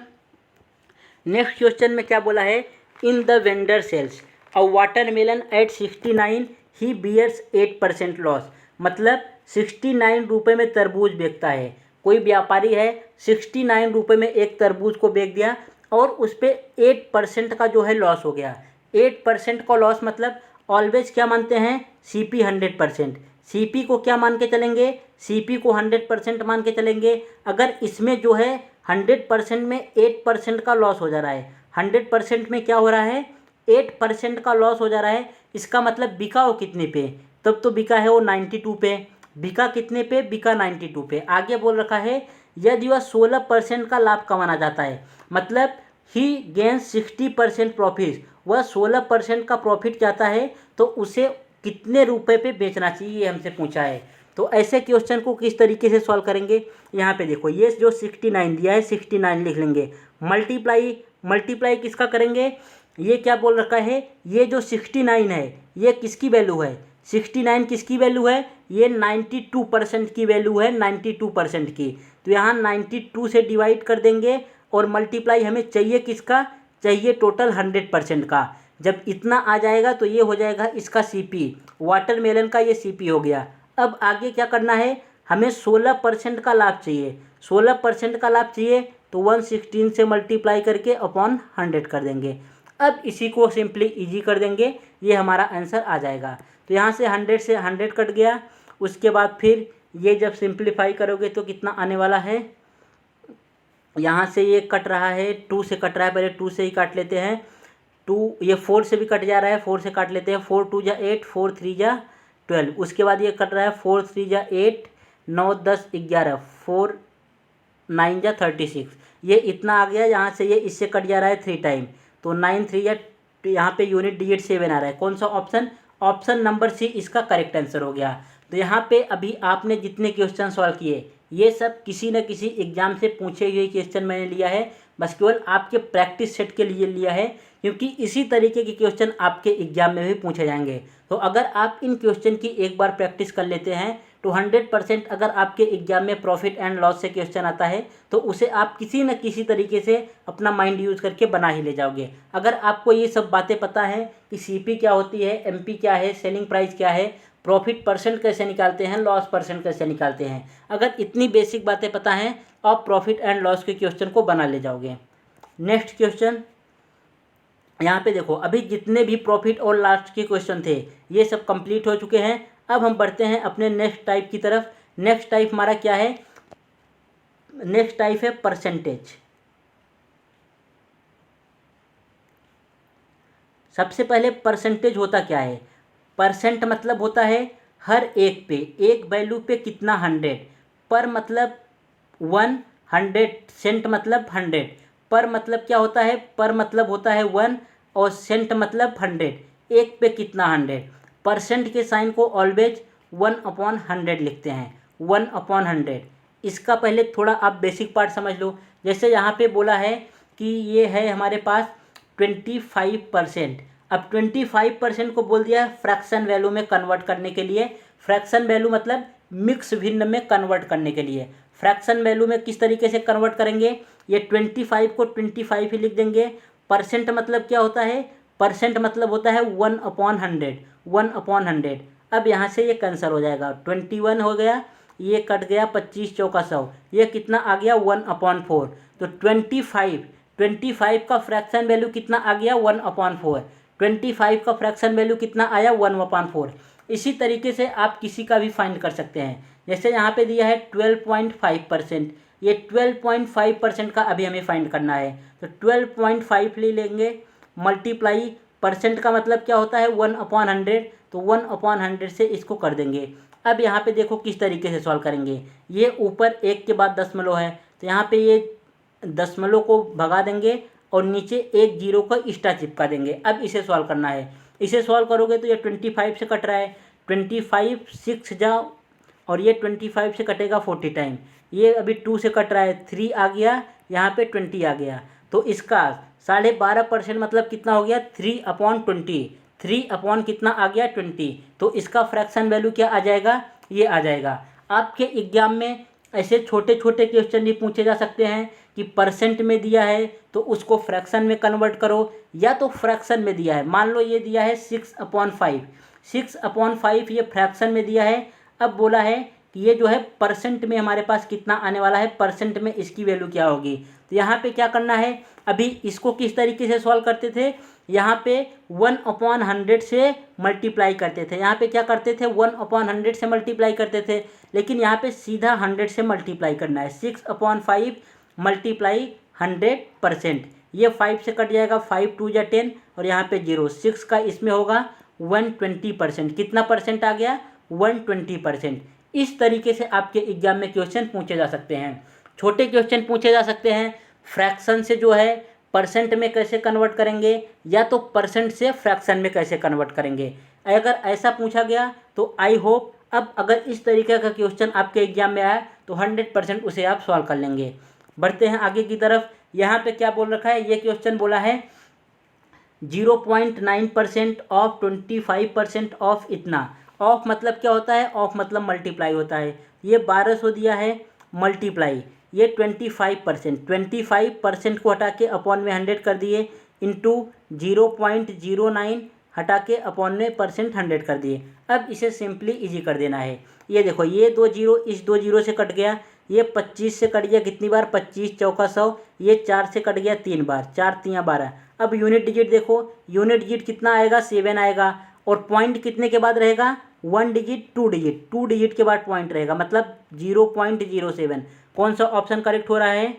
में क्या बोला है, in the vendor sells a watermelon at 69 he bears 8% loss, मतलब 69 रुपये में तरबूज बेचता है। कोई व्यापारी है 69 रुपये में एक तरबूज को बेच दिया और उस पर 8% का जो है लॉस हो गया। 8% का लॉस मतलब ऑलवेज क्या मानते हैं, सीपी 100%। सीपी को क्या मान के चलेंगे, सीपी को 100% मान के चलेंगे। अगर इसमें जो है 100% में 8% का लॉस हो जा रहा है, 100% में क्या हो रहा है 8% का लॉस हो जा रहा है, इसका मतलब बिका हो कितने पे, तब तो बिका है वो 92 पे। बिका कितने पे, बिका 92 पे। आगे बोल रखा है यदि वह 16% का लाभ कमाना चाहता है, मतलब ही गेन्स 60% प्रॉफिट, वह 16% का प्रॉफिट चाहता है, तो उसे कितने रुपए पे बेचना चाहिए, ये हमसे पूछा है। तो ऐसे क्वेश्चन को किस तरीके से सॉल्व करेंगे, यहाँ पे देखो ये जो 69 दिया है 69 लिख लेंगे, मल्टीप्लाई किसका करेंगे, ये क्या बोल रखा है, ये जो 69 है ये किसकी वैल्यू है, 69 किसकी वैल्यू है, ये 92% की वैल्यू है, 92% की। तो यहाँ 92 से डिवाइड कर देंगे और मल्टीप्लाई हमें चाहिए किसका, चाहिए टोटल 100% का। जब इतना आ जाएगा तो ये हो जाएगा इसका सीपी, वाटरमेलन का ये सीपी हो गया। अब आगे क्या करना है, हमें 16% का लाभ चाहिए, 16% का लाभ चाहिए तो 116 से मल्टीप्लाई करके अपॉन 100 कर देंगे। अब इसी को सिंपली इजी कर देंगे, ये हमारा आंसर आ जाएगा। तो यहाँ से 100 से 100 कट गया, उसके बाद फिर ये जब सिंप्लीफाई करोगे तो कितना आने वाला है, यहाँ से ये कट रहा है 2 से कट रहा है, पहले 2 से ही काट लेते हैं। 2 ये 4 से भी कट जा रहा है, 4 से काट लेते हैं, 4 2 जा 8, 4 3 जा 12, उसके बाद ये कट रहा है 4 3 जा 8, 9 10 11, 4 9 जा 36, ये इतना आ गया। यहाँ से ये इससे कट जा रहा है 3 टाइम, तो 9 3 या यहाँ पे यूनिट डिजिट 7 आ रहा है। कौन सा ऑप्शन? ऑप्शन नंबर सी इसका करेक्ट आंसर हो गया। तो यहाँ पे अभी आपने जितने क्वेश्चन सॉल्व किए ये सब किसी न किसी एग्जाम से पूछे हुए क्वेश्चन मैंने लिया है, बस केवल आपके प्रैक्टिस सेट के लिए लिया है, क्योंकि इसी तरीके के क्वेश्चन आपके एग्जाम में भी पूछे जाएंगे। तो अगर आप इन क्वेश्चन की एक बार प्रैक्टिस कर लेते हैं तो 100% अगर आपके एग्जाम में प्रॉफिट एंड लॉस से क्वेश्चन आता है तो उसे आप किसी न किसी तरीके से अपना माइंड यूज़ करके बना ही ले जाओगे। अगर आपको ये सब बातें पता है कि सीपी क्या होती है, एमपी क्या है, सेलिंग प्राइस क्या है, प्रॉफिट परसेंट कैसे निकालते हैं, लॉस परसेंट कैसे निकालते हैं, अगर इतनी बेसिक बातें पता हैं आप प्रॉफिट एंड लॉस के क्वेश्चन को बना ले जाओगे। नेक्स्ट क्वेश्चन यहाँ पे देखो, अभी जितने भी प्रॉफिट और लॉस के क्वेश्चन थे ये सब कंप्लीट हो चुके हैं। अब हम बढ़ते हैं अपने नेक्स्ट टाइप की तरफ। नेक्स्ट टाइप हमारा क्या है? नेक्स्ट टाइप है परसेंटेज। सबसे पहले परसेंटेज होता क्या है? परसेंट मतलब होता है हर एक पे, एक वैल्यू पे कितना 100, पर मतलब 1, 100 सेंट मतलब 100, पर मतलब क्या होता है? पर मतलब होता है 1 और सेंट मतलब 100, एक पे कितना 100। परसेंट के साइन को ऑलवेज 1/100 लिखते हैं, 1/100। इसका पहले थोड़ा आप बेसिक पार्ट समझ लो। जैसे यहाँ पे बोला है कि ये है हमारे पास 25%। अब 25% को बोल दिया है फ्रैक्शन वैल्यू में कन्वर्ट करने के लिए। फ्रैक्शन वैल्यू मतलब मिक्स भिन्न में कन्वर्ट करने के लिए। फ्रैक्शन वैल्यू में किस तरीके से कन्वर्ट करेंगे? ये 25 को 25 ही लिख देंगे। परसेंट मतलब क्या होता है? परसेंट मतलब होता है 1/100, 1/100। अब यहाँ से ये कैंसिल हो जाएगा, 21 हो गया, ये कट गया 25 चौका 100, ये कितना आ गया 1/4। तो 25 का फ्रैक्शन वैल्यू कितना आ गया 1/4। 25 का फ्रैक्शन वैल्यू कितना आया 1/4। इसी तरीके से आप किसी का भी फाइंड कर सकते हैं। जैसे यहाँ पे दिया है 12.5%, ये 12.5% का अभी हमें फाइंड करना है। तो 12.5 ले लेंगे, मल्टीप्लाई परसेंट का मतलब क्या होता है 1/100, तो 1/100 से इसको कर देंगे। अब यहाँ पे देखो किस तरीके से सॉल्व करेंगे। ये ऊपर एक के बाद दशमलव है, तो यहाँ पे ये दशमलव को भगा देंगे और नीचे एक जीरो का एक्स्ट्रा चिपका देंगे। अब इसे सॉल्व करना है। इसे सॉल्व करोगे तो ये 25 से कट रहा है, 25 6 जाओ और ये 25 से कटेगा 40 टाइम। ये अभी 2 से कट रहा है, 3 आ गया, यहाँ पे 20 आ गया। तो इसका 12.5% मतलब कितना हो गया 3/20। 3 कितना आ गया 20। तो इसका फ्रैक्शन वैल्यू क्या आ जाएगा? ये आ जाएगा। आपके एग्जाम में ऐसे छोटे छोटे क्वेश्चन भी पूछे जा सकते हैं कि परसेंट में दिया है तो उसको फ्रैक्शन में कन्वर्ट करो, या तो फ्रैक्शन में दिया है, मान लो ये दिया है 6/5, 6/5 ये फ्रैक्शन में दिया है। अब बोला है कि ये जो है परसेंट में हमारे पास कितना आने वाला है, परसेंट में इसकी वैल्यू क्या होगी। तो यहाँ पे क्या करना है, अभी इसको किस तरीके से सॉल्व करते थे, यहाँ पे 1/100 से मल्टीप्लाई करते थे। यहाँ पे क्या करते थे 1/100 से मल्टीप्लाई करते थे, लेकिन यहाँ पे सीधा 100 से मल्टीप्लाई करना है। 6/5 मल्टीप्लाई 100%, ये 5 से कट जाएगा, 5 2 जा 10 और यहाँ पे 0, 6 का इसमें होगा 120%। कितना परसेंट आ गया 120%। इस तरीके से आपके एग्जाम में क्वेश्चन पूछे जा सकते हैं। छोटे क्वेश्चन पूछे जा सकते हैं फ्रैक्शन से जो है परसेंट में कैसे कन्वर्ट करेंगे, या तो परसेंट से फ्रैक्शन में कैसे कन्वर्ट करेंगे। अगर ऐसा पूछा गया तो आई होप अब अगर इस तरीके का क्वेश्चन आपके एग्जाम में आया तो 100% उसे आप सॉल्व कर लेंगे। बढ़ते हैं आगे की तरफ। यहाँ पे क्या बोल रखा है, ये क्वेश्चन बोला है 0.9% ऑफ 25% ऑफ इतना। ऑफ मतलब क्या होता है, ऑफ मतलब मल्टीप्लाई होता है। ये 1200 दिया है, मल्टीप्लाई ये 25% को हटा के अपॉन में 100 कर दिए, इंटू 0.09 हटा के अपॉन में परसेंट 100 कर दिए। अब इसे सिंपली इजी कर देना है। ये देखो ये 2 जीरो इस 2 जीरो से कट गया, ये 25 से कट गया कितनी बार 25 चौका 100, ये 4 से कट गया 3 बार, 4 3 12। अब यूनिट डिजिट देखो, यूनिट डिजिट कितना आएगा 7 आएगा, और पॉइंट कितने के बाद रहेगा 1 डिजिट 2 डिजिट, 2 डिजिट के बाद पॉइंट रहेगा, मतलब 0.07। कौन सा ऑप्शन करेक्ट हो रहा है,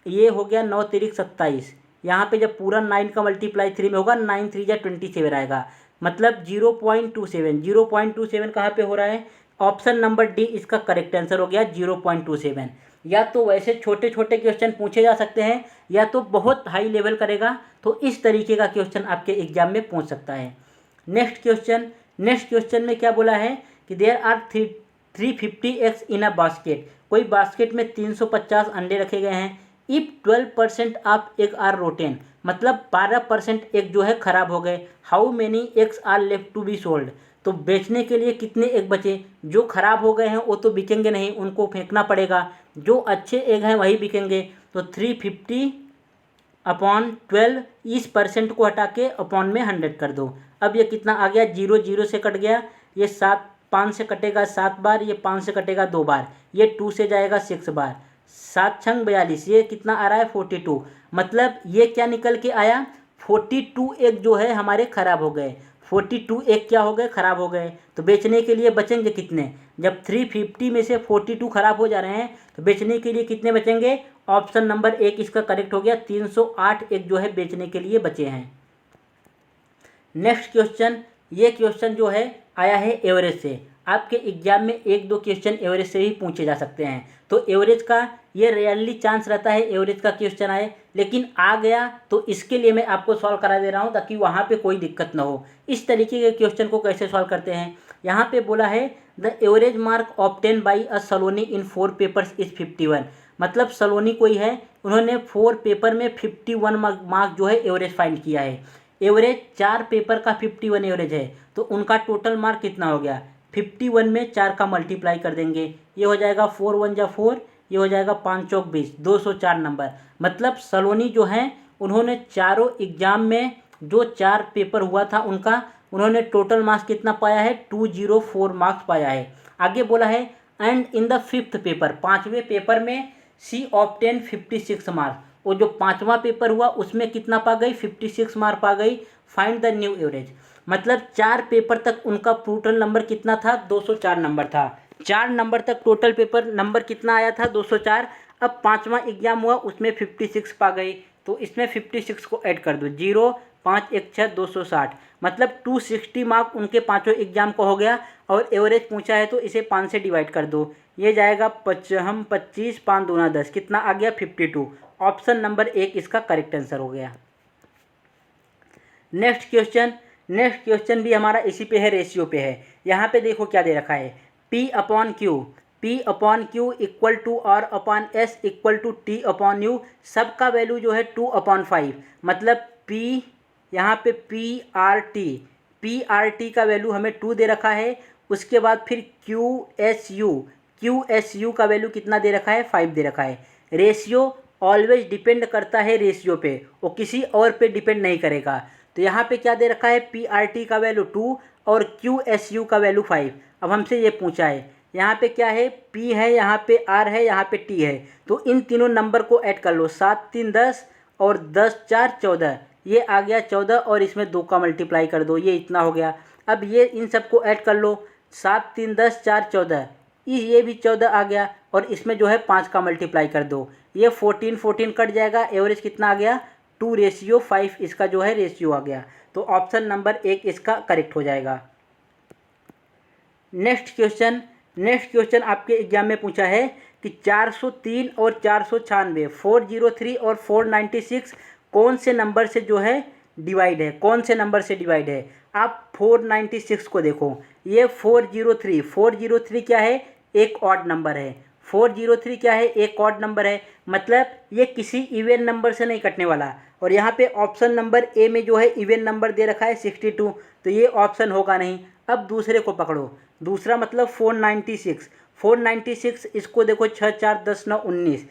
ये हो गया 9 3 27। यहाँ पे जब पूरा 9 का मल्टीप्लाई 3 में होगा 9 3 जा 27 आएगा। मतलब 0.27। 0.27 कहाँ पे हो रहा है? ऑप्शन नंबर डी इसका करेक्ट आंसर हो गया 0.27। या तो वैसे छोटे छोटे क्वेश्चन पूछे जा सकते हैं या तो बहुत हाई लेवल करेगा तो इस तरीके का क्वेश्चन आपके एग्जाम में पूछ सकता है। नेक्स्ट क्वेश्चन में क्या बोला है कि there are 350 eggs in a basket. कोई बास्केट में 350 अंडे रखे गए हैं। If 12% of egg are rotten, मतलब 12% एग जो है खराब हो गए। How many eggs are left to be sold, तो बेचने के लिए कितने एग बचे? जो खराब हो गए हैं वो तो बिकेंगे नहीं, उनको फेंकना पड़ेगा। जो अच्छे एग हैं वही बिकेंगे। तो 350 अपॉन 12, इस परसेंट को हटा के अपॉन में 100 कर दो। अब ये कितना आ गया? 0 0 से कट गया। ये 7 5 से कटेगा 7 बार, ये 5 से कटेगा 2 बार, ये 2 से जाएगा 6 बार, 7 छंग 42, ये कितना आ रहा है? 42। मतलब ये क्या निकल के आया? 42 एग जो है हमारे खराब हो गए। 42 एग क्या हो गए? खराब हो गए। तो बेचने के लिए बचेंगे कितने? जब 350 में से 42 खराब हो जा रहे हैं तो बेचने के लिए कितने बचेंगे? ऑप्शन नंबर एक इसका करेक्ट हो गया। 308 एग जो है बेचने के लिए बचे हैं। नेक्स्ट क्वेश्चन, ये क्वेश्चन जो है आया है एवरेज से। आपके एग्जाम में 1-2 क्वेश्चन एवरेज से ही पूछे जा सकते हैं। तो एवरेज का ये रियली चांस रहता है एवरेज का क्वेश्चन आए, लेकिन आ गया तो इसके लिए मैं आपको सॉल्व करा दे रहा हूँ ताकि वहाँ पे कोई दिक्कत ना हो। इस तरीके के क्वेश्चन को कैसे सॉल्व करते हैं, यहाँ पे बोला है the average mark obtain by a Saloni in 4 papers is 51। मतलब सलोनी कोई है, उन्होंने 4 पेपर में 51 मार्क जो है एवरेज फाइंड किया है। एवरेज 4 पेपर का 51 एवरेज है, तो उनका टोटल मार्क कितना हो गया? 51 में 4 का मल्टीप्लाई कर देंगे, ये हो जाएगा 4 1 जा 4, ये हो जाएगा 5 चौक 20, 204 नंबर। मतलब सलोनी जो हैं उन्होंने चारों एग्जाम में जो 4 पेपर हुआ था उनका, उन्होंने टोटल मार्क्स कितना पाया है? 204 मार्क्स पाया है। आगे बोला है and in the 5th paper, 5वें पेपर में सी ऑब्टेन 56 मार्क्स। वो जो 5वां पेपर हुआ उसमें कितना पा गई? 56 मार्क पा गई। फाइंड द न्यू एवरेज, मतलब 4 पेपर तक उनका टोटल नंबर कितना था? 204 नंबर था। 4 नंबर तक टोटल पेपर नंबर कितना आया था? 204। अब 5वां एग्जाम हुआ उसमें 56 पा गई, तो इसमें 56 को ऐड कर दो। 0 5 1 6 260, मतलब 260 मार्क उनके 5वें एग्जाम को हो गया। और एवरेज पूछा है तो इसे 5 से डिवाइड कर दो, ये जाएगा 25 5 दूना 10, कितना आ गया? 52। ऑप्शन नंबर एक इसका करेक्ट आंसर हो गया। नेक्स्ट क्वेश्चन भी हमारा इसी पे है, रेशियो पे है। यहाँ पे देखो क्या दे रखा है, P upon Q equal to R upon S equal to T upon U। सबका वैल्यू जो है 2/5, मतलब P यहाँ पे PRT का वैल्यू हमें 2 दे रखा है। उसके बाद फिर QSU का वैल्यू कितना दे रखा है? 5 दे रखा है। रेशियो ऑलवेज डिपेंड करता है रेशियो पे, वो किसी और पे डिपेंड नहीं करेगा। तो यहाँ पे क्या दे रखा है? PRT का वैल्यू 2 और QSU का वैल्यू 5। अब हमसे ये पूछा है यहाँ पे क्या है? P है, यहाँ पे R है, यहाँ पे T है। तो इन तीनों नंबर को ऐड कर लो, 7 3 10 और 10 4 14, ये आ गया 14 और इसमें 2 का मल्टीप्लाई कर दो, ये इतना हो गया। अब ये इन सबको ऐड कर लो, 7 3 10 4 14, ये भी 14 आ गया और इसमें जो है 5 का मल्टीप्लाई कर दो, ये 14 कट जाएगा। एवरेज कितना आ गया? 2:5 इसका जो है रेशियो आ गया। तो ऑप्शन नंबर एक इसका करेक्ट हो जाएगा। नेक्स्ट क्वेश्चन आपके एग्जाम में पूछा है कि 403 और 496, 403 और 496 कौन से नंबर से जो है डिवाइड है? कौन से नंबर से डिवाइड है? आप 496 को देखो, ये 403 क्या है? एक ऑड नंबर है। 403 क्या है? एक ऑड नंबर है, मतलब ये किसी इवन नंबर से नहीं कटने वाला। और यहाँ पे ऑप्शन नंबर ए में जो है इवन नंबर दे रखा है 62, तो ये ऑप्शन होगा नहीं। अब दूसरे को पकड़ो, दूसरा मतलब 496, इसको देखो 6 4 10 9 19,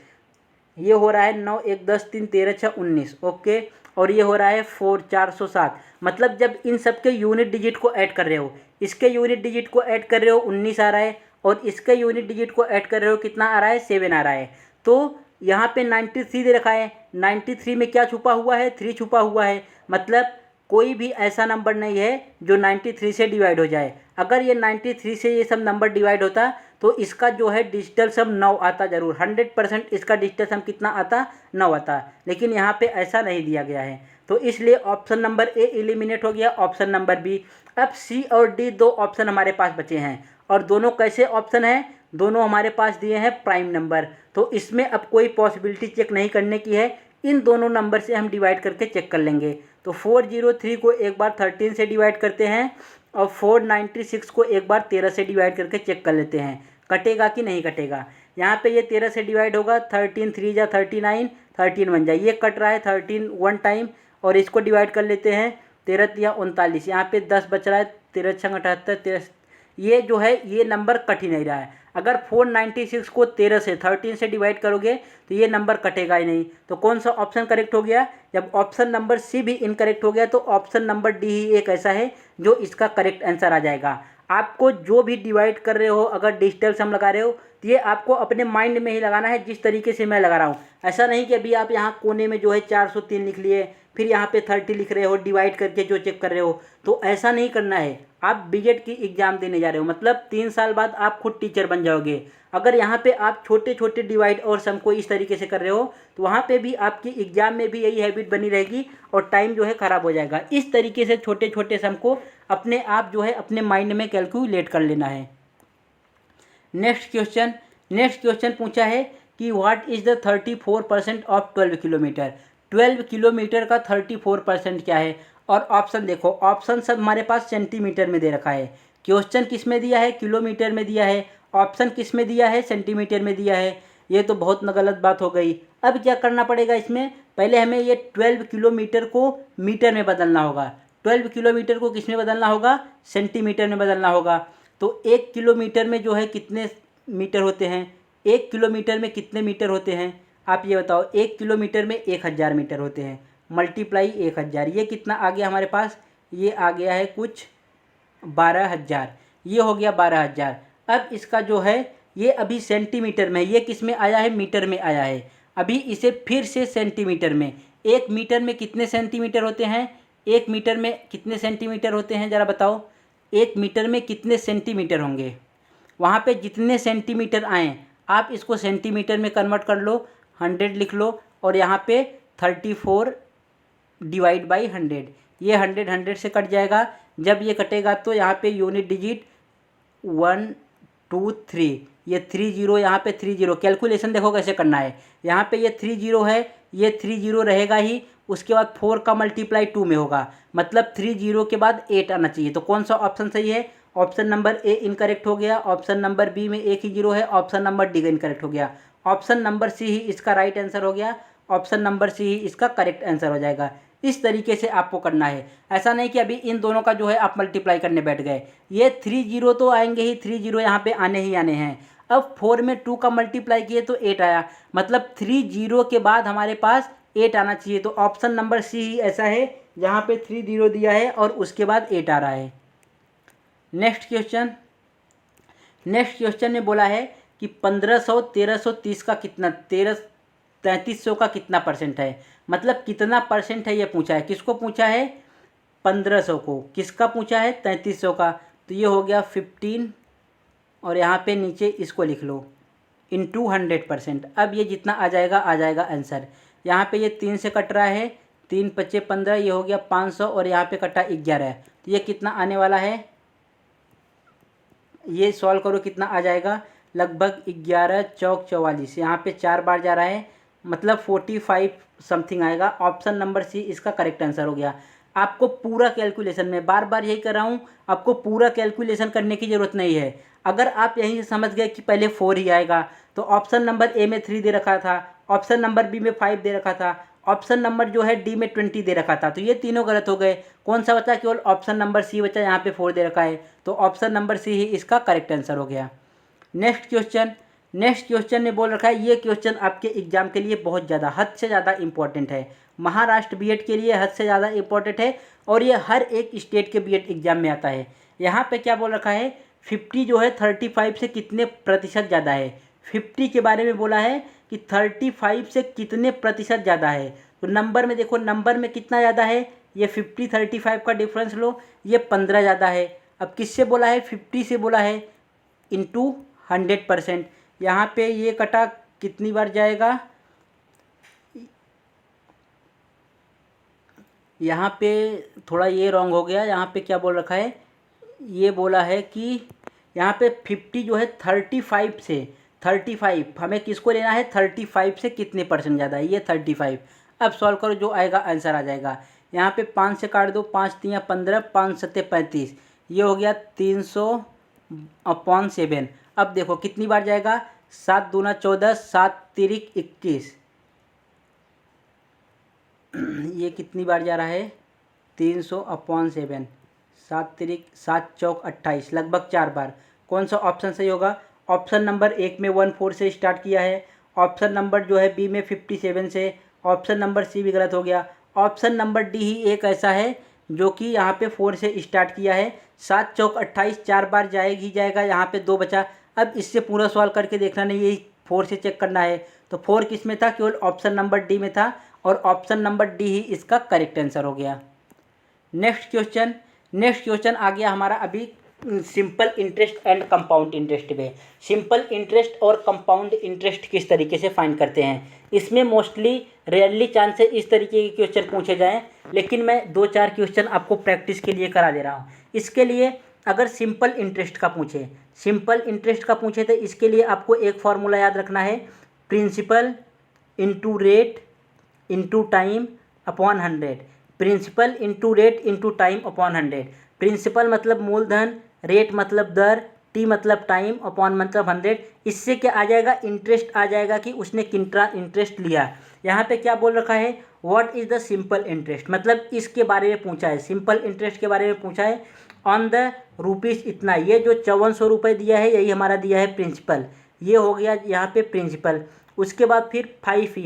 ये हो रहा है 9 1 10 3 13 6 19, ओके। और ये हो रहा है 407, मतलब जब इन सब के यूनिट डिजिट को ऐड कर रहे हो, इसके यूनिट डिजिट को ऐड कर रहे हो 19 आ रहा है, और इसके यूनिट डिजिट को ऐड कर रहे हो कितना आ रहा है? 7 आ रहा है। तो यहाँ पे 93 दे रखा है, 93 में क्या छुपा हुआ है? 3 छुपा हुआ है, मतलब कोई भी ऐसा नंबर नहीं है जो 93 से डिवाइड हो जाए। अगर ये 93 से ये सब नंबर डिवाइड होता तो इसका जो है डिजिटल सम 9 आता ज़रूर, 100% इसका डिजिटल सम कितना आता? 9 आता। लेकिन यहाँ पे ऐसा नहीं दिया गया है, तो इसलिए ऑप्शन नंबर ए एलिमिनेट हो गया, ऑप्शन नंबर बी। अब सी और डी दो ऑप्शन हमारे पास बचे हैं और दोनों कैसे ऑप्शन हैं, दोनों हमारे पास दिए हैं प्राइम नंबर। तो इसमें अब कोई पॉसिबिलिटी चेक नहीं करने की है, इन दोनों नंबर से हम डिवाइड करके चेक कर लेंगे। तो 403 को एक बार 13 से डिवाइड करते हैं और 496 को एक बार 13 से डिवाइड करके चेक कर लेते हैं कटेगा कि नहीं कटेगा। यहाँ पे ये 13 से डिवाइड होगा, 13 3 जा 39, 13 बन जाए, ये कट रहा है 13 वन टाइम और इसको डिवाइड कर लेते हैं 13 या 39, यहाँ पे 10 बच रहा है, 13 छंग 78, 13 ये जो है ये नंबर कट ही नहीं रहा है। अगर 496 को 13 से डिवाइड करोगे तो ये नंबर कटेगा ही नहीं। तो कौन सा ऑप्शन करेक्ट हो गया, जब ऑप्शन नंबर सी भी इनकरेक्ट हो गया तो ऑप्शन नंबर डी ही एक ऐसा है जो इसका करेक्ट आंसर आ जाएगा। आपको जो भी डिवाइड कर रहे हो, अगर डिजिटल सम लगा रहे हो तो ये आपको अपने माइंड में ही लगाना है जिस तरीके से मैं लगा रहा हूँ। ऐसा नहीं कि अभी आप यहाँ कोने में जो है 403 लिख लिए, फिर यहाँ पे 30 लिख रहे हो डिवाइड करके जो चेक कर रहे हो, तो ऐसा नहीं करना है। आप बीएड की एग्ज़ाम देने जा रहे हो, मतलब 3 साल बाद आप खुद टीचर बन जाओगे। अगर यहाँ पे आप छोटे छोटे डिवाइड और सम को इस तरीके से कर रहे हो तो वहाँ पे भी आपकी एग्ज़ाम में भी यही हैबिट बनी रहेगी और टाइम जो है ख़राब हो जाएगा। इस तरीके से छोटे छोटे सम को अपने आप जो है अपने माइंड में कैलकुलेट कर लेना है। नेक्स्ट क्वेश्चन पूछा है कि what is the 34% of 12 kilometre. 12 kilometre का 34% क्या है, और ऑप्शन देखो, ऑप्शन सब हमारे पास सेंटीमीटर में दे रखा है। क्वेश्चन किस में दिया है, किलोमीटर में दिया है, ऑप्शन किस में दिया है, सेंटीमीटर में दिया है। ये तो बहुत गलत बात हो गई। अब क्या करना पड़ेगा इसमें, पहले हमें ये 12 किलोमीटर को मीटर में बदलना होगा। 12 किलोमीटर को किस में बदलना होगा, सेंटीमीटर में बदलना होगा। तो 1 किलोमीटर में जो है कितने मीटर होते हैं, 1 किलोमीटर में कितने मीटर होते हैं आप ये बताओ। 1 किलोमीटर में 1000 मीटर होते हैं, मल्टीप्लाई 1000, ये कितना आ गया हमारे पास, ये आ गया है कुछ 12000, ये हो गया 12000। अब इसका जो है ये अभी सेंटीमीटर में, ये किस में आया है, मीटर में आया है। अभी इसे फिर से सेंटीमीटर में, 1 मीटर में कितने सेंटीमीटर होते हैं, 1 मीटर में कितने सेंटीमीटर होते हैं ज़रा बताओ, 1 मीटर में कितने सेंटीमीटर होंगे। वहाँ पे जितने सेंटीमीटर आएँ आप इसको सेंटीमीटर में कन्वर्ट कर लो, 100 लिख लो और यहाँ पे 34 डिवाइड बाई 100, ये 100 से कट जाएगा। जब ये कटेगा तो यहाँ पे यूनिट डिजिट 1 2 3, ये 30 यहाँ पे 30, कैलकुलेशन देखो कैसे करना है। यहाँ पे ये 30 है, ये 30 रहेगा ही, उसके बाद 4 का मल्टीप्लाई 2 में होगा, मतलब 30 के बाद 8 आना चाहिए। तो कौन सा ऑप्शन सही है, ऑप्शन नंबर ए इनकरेक्ट हो गया, ऑप्शन नंबर बी में एक ही 0 है, ऑप्शन नंबर डी इनकरेक्ट हो गया, ऑप्शन नंबर सी ही इसका राइट आंसर हो गया, ऑप्शन नंबर सी ही इसका करेक्ट आंसर हो जाएगा। इस तरीके से आपको करना है, ऐसा नहीं कि अभी इन दोनों का जो है आप मल्टीप्लाई करने बैठ गए। ये 30 तो आएंगे ही, 30 यहाँ पे आने ही आने हैं। अब 4 में 2 का मल्टीप्लाई किए तो 8 आया, मतलब 30 के बाद हमारे पास 8 आना चाहिए। तो ऑप्शन नंबर सी ही ऐसा है जहाँ पे 30 दिया है और उसके बाद 8 आ रहा है। नेक्स्ट क्वेश्चन ने बोला है कि 1500 1330 का कितना 3300 का कितना परसेंट है, मतलब कितना परसेंट है ये पूछा है। किसको पूछा है, 1500 को, किसका पूछा है, 3300 का। तो ये हो गया 15 और यहाँ पे नीचे इसको लिख लो इंटू 100%। अब ये जितना आ जाएगा आंसर। यहाँ पे ये 3 से कट रहा है, 3 पच्चे 15, ये हो गया 500 और यहाँ पे कटा 11, तो ये कितना आने वाला है, ये सॉल्व करो कितना आ जाएगा, लगभग 11 चौक 44, यहाँ पे 4 बार जा रहा है, मतलब 45 समथिंग आएगा। ऑप्शन नंबर सी इसका करेक्ट आंसर हो गया। आपको पूरा कैलकुलेशन में बार बार यही कर रहा हूँ, आपको पूरा कैलकुलेशन करने की ज़रूरत नहीं है। अगर आप यहीं से समझ गए कि पहले 4 ही आएगा तो ऑप्शन नंबर ए में 3 दे रखा था, ऑप्शन नंबर बी में 5 दे रखा था, ऑप्शन नंबर जो है डी में 20 दे रखा था, तो ये तीनों गलत हो गए। कौन सा बचा, केवल ऑप्शन नंबर सी बचा, यहाँ पे 4 दे रखा है, तो ऑप्शन नंबर सी ही इसका करेक्ट आंसर हो गया। नेक्स्ट क्वेश्चन ने बोल रखा है, ये क्वेश्चन आपके एग्जाम के लिए बहुत ज़्यादा हद से ज़्यादा इंपॉर्टेंट है, महाराष्ट्र बीएड के लिए हद से ज़्यादा इंपॉर्टेंट है और ये हर एक स्टेट के बीएड एग्जाम में आता है। यहाँ पे क्या बोल रखा है, 50 जो है 35 से कितने प्रतिशत ज़्यादा है। 50 के बारे में बोला है कि 35 से कितने प्रतिशत ज़्यादा है। तो नंबर में देखो, नंबर में कितना ज़्यादा है, ये 50 35 का डिफरेंस लो, ये 15 ज़्यादा है। अब किससे बोला है, 50 से बोला है इंटू 100%। यहाँ पे ये कटा कितनी बार जाएगा, यहाँ पे थोड़ा ये रॉन्ग हो गया। यहाँ पे क्या बोल रखा है, ये बोला है कि यहाँ पे 50 जो है 35 से 35 हमें किसको लेना है, 35 से कितने परसेंट ज़्यादा है, ये 35। अब सॉल्व करो, जो आएगा आंसर आ जाएगा। यहाँ पे 5 से काट दो, 5 तियाँ 15, 5 सत्ते 35, ये हो गया 300/7। अब देखो कितनी बार जाएगा, 7 दूना 14, 7 तिरिक 21, ये कितनी बार जा रहा है, 300/7, 7 तिरिक 7 चौक 28, लगभग 4 बार। कौन सा ऑप्शन सही होगा, ऑप्शन नंबर 1 में 14 से स्टार्ट किया है, ऑप्शन नंबर जो है बी में 57 से, ऑप्शन नंबर सी भी गलत हो गया, ऑप्शन नंबर डी ही एक ऐसा है जो कि यहाँ पे 4 से स्टार्ट किया है। 7 चौक 28 4 बार जाएगा ही जाएगा, यहाँ पे 2 बचा। अब इससे पूरा सवाल करके देखना नहीं, यही 4 से चेक करना है। तो 4 किस में था, केवल ऑप्शन नंबर डी में था, और ऑप्शन नंबर डी ही इसका करेक्ट आंसर हो गया। नेक्स्ट क्वेश्चन आ गया हमारा अभी simple interest and compound interest पे। सिंपल इंटरेस्ट और कंपाउंड इंटरेस्ट किस तरीके से फाइंड करते हैं, इसमें मोस्टली रेयरली चांस है इस तरीके के क्वेश्चन पूछे जाएं, लेकिन मैं 2-4 क्वेश्चन आपको प्रैक्टिस के लिए करा दे रहा हूँ। इसके लिए अगर सिंपल इंटरेस्ट का पूछे तो इसके लिए आपको एक फार्मूला याद रखना है, principal into rate into time upon 100। Principal into rate into time upon 100। Principal मतलब मूलधन, रेट मतलब दर, टी मतलब टाइम, अपॉन मतलब 100। इससे क्या आ जाएगा, इंटरेस्ट आ जाएगा कि उसने कितना इंटरेस्ट लिया। यहाँ पे क्या बोल रखा है, what is the simple interest, मतलब इसके बारे में पूछा है, सिंपल इंटरेस्ट के बारे में पूछा है। ऑन द रुपीज़ इतना, ये जो 5400 रुपये दिया है यही हमारा दिया है प्रिंसिपल, ये हो गया यहाँ पे प्रिंसिपल। उसके बाद फिर 5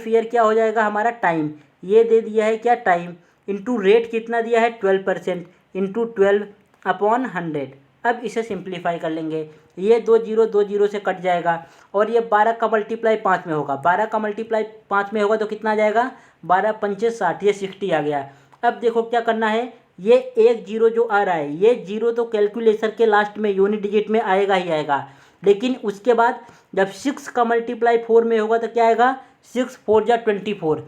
ईयर क्या हो जाएगा हमारा टाइम, ये दे दिया है क्या टाइम, इंटू रेट कितना दिया है 12%, इंटू 12/100। अब इसे सिंप्लीफाई कर लेंगे, ये 2 जीरो से कट जाएगा, और ये 12 का मल्टीप्लाई 5 में होगा, 12 का मल्टीप्लाई 5 में होगा तो कितना आ जाएगा, 12 पंचे 60, ये 60 आ गया। अब देखो क्या करना है, ये एक जीरो जो आ रहा है, ये जीरो तो कैलकुलेशन के लास्ट में यूनिट डिजिट में आएगा ही आएगा, लेकिन उसके बाद जब 6 का मल्टीप्लाई 4 में होगा तो क्या आएगा, 6 4 जा 24,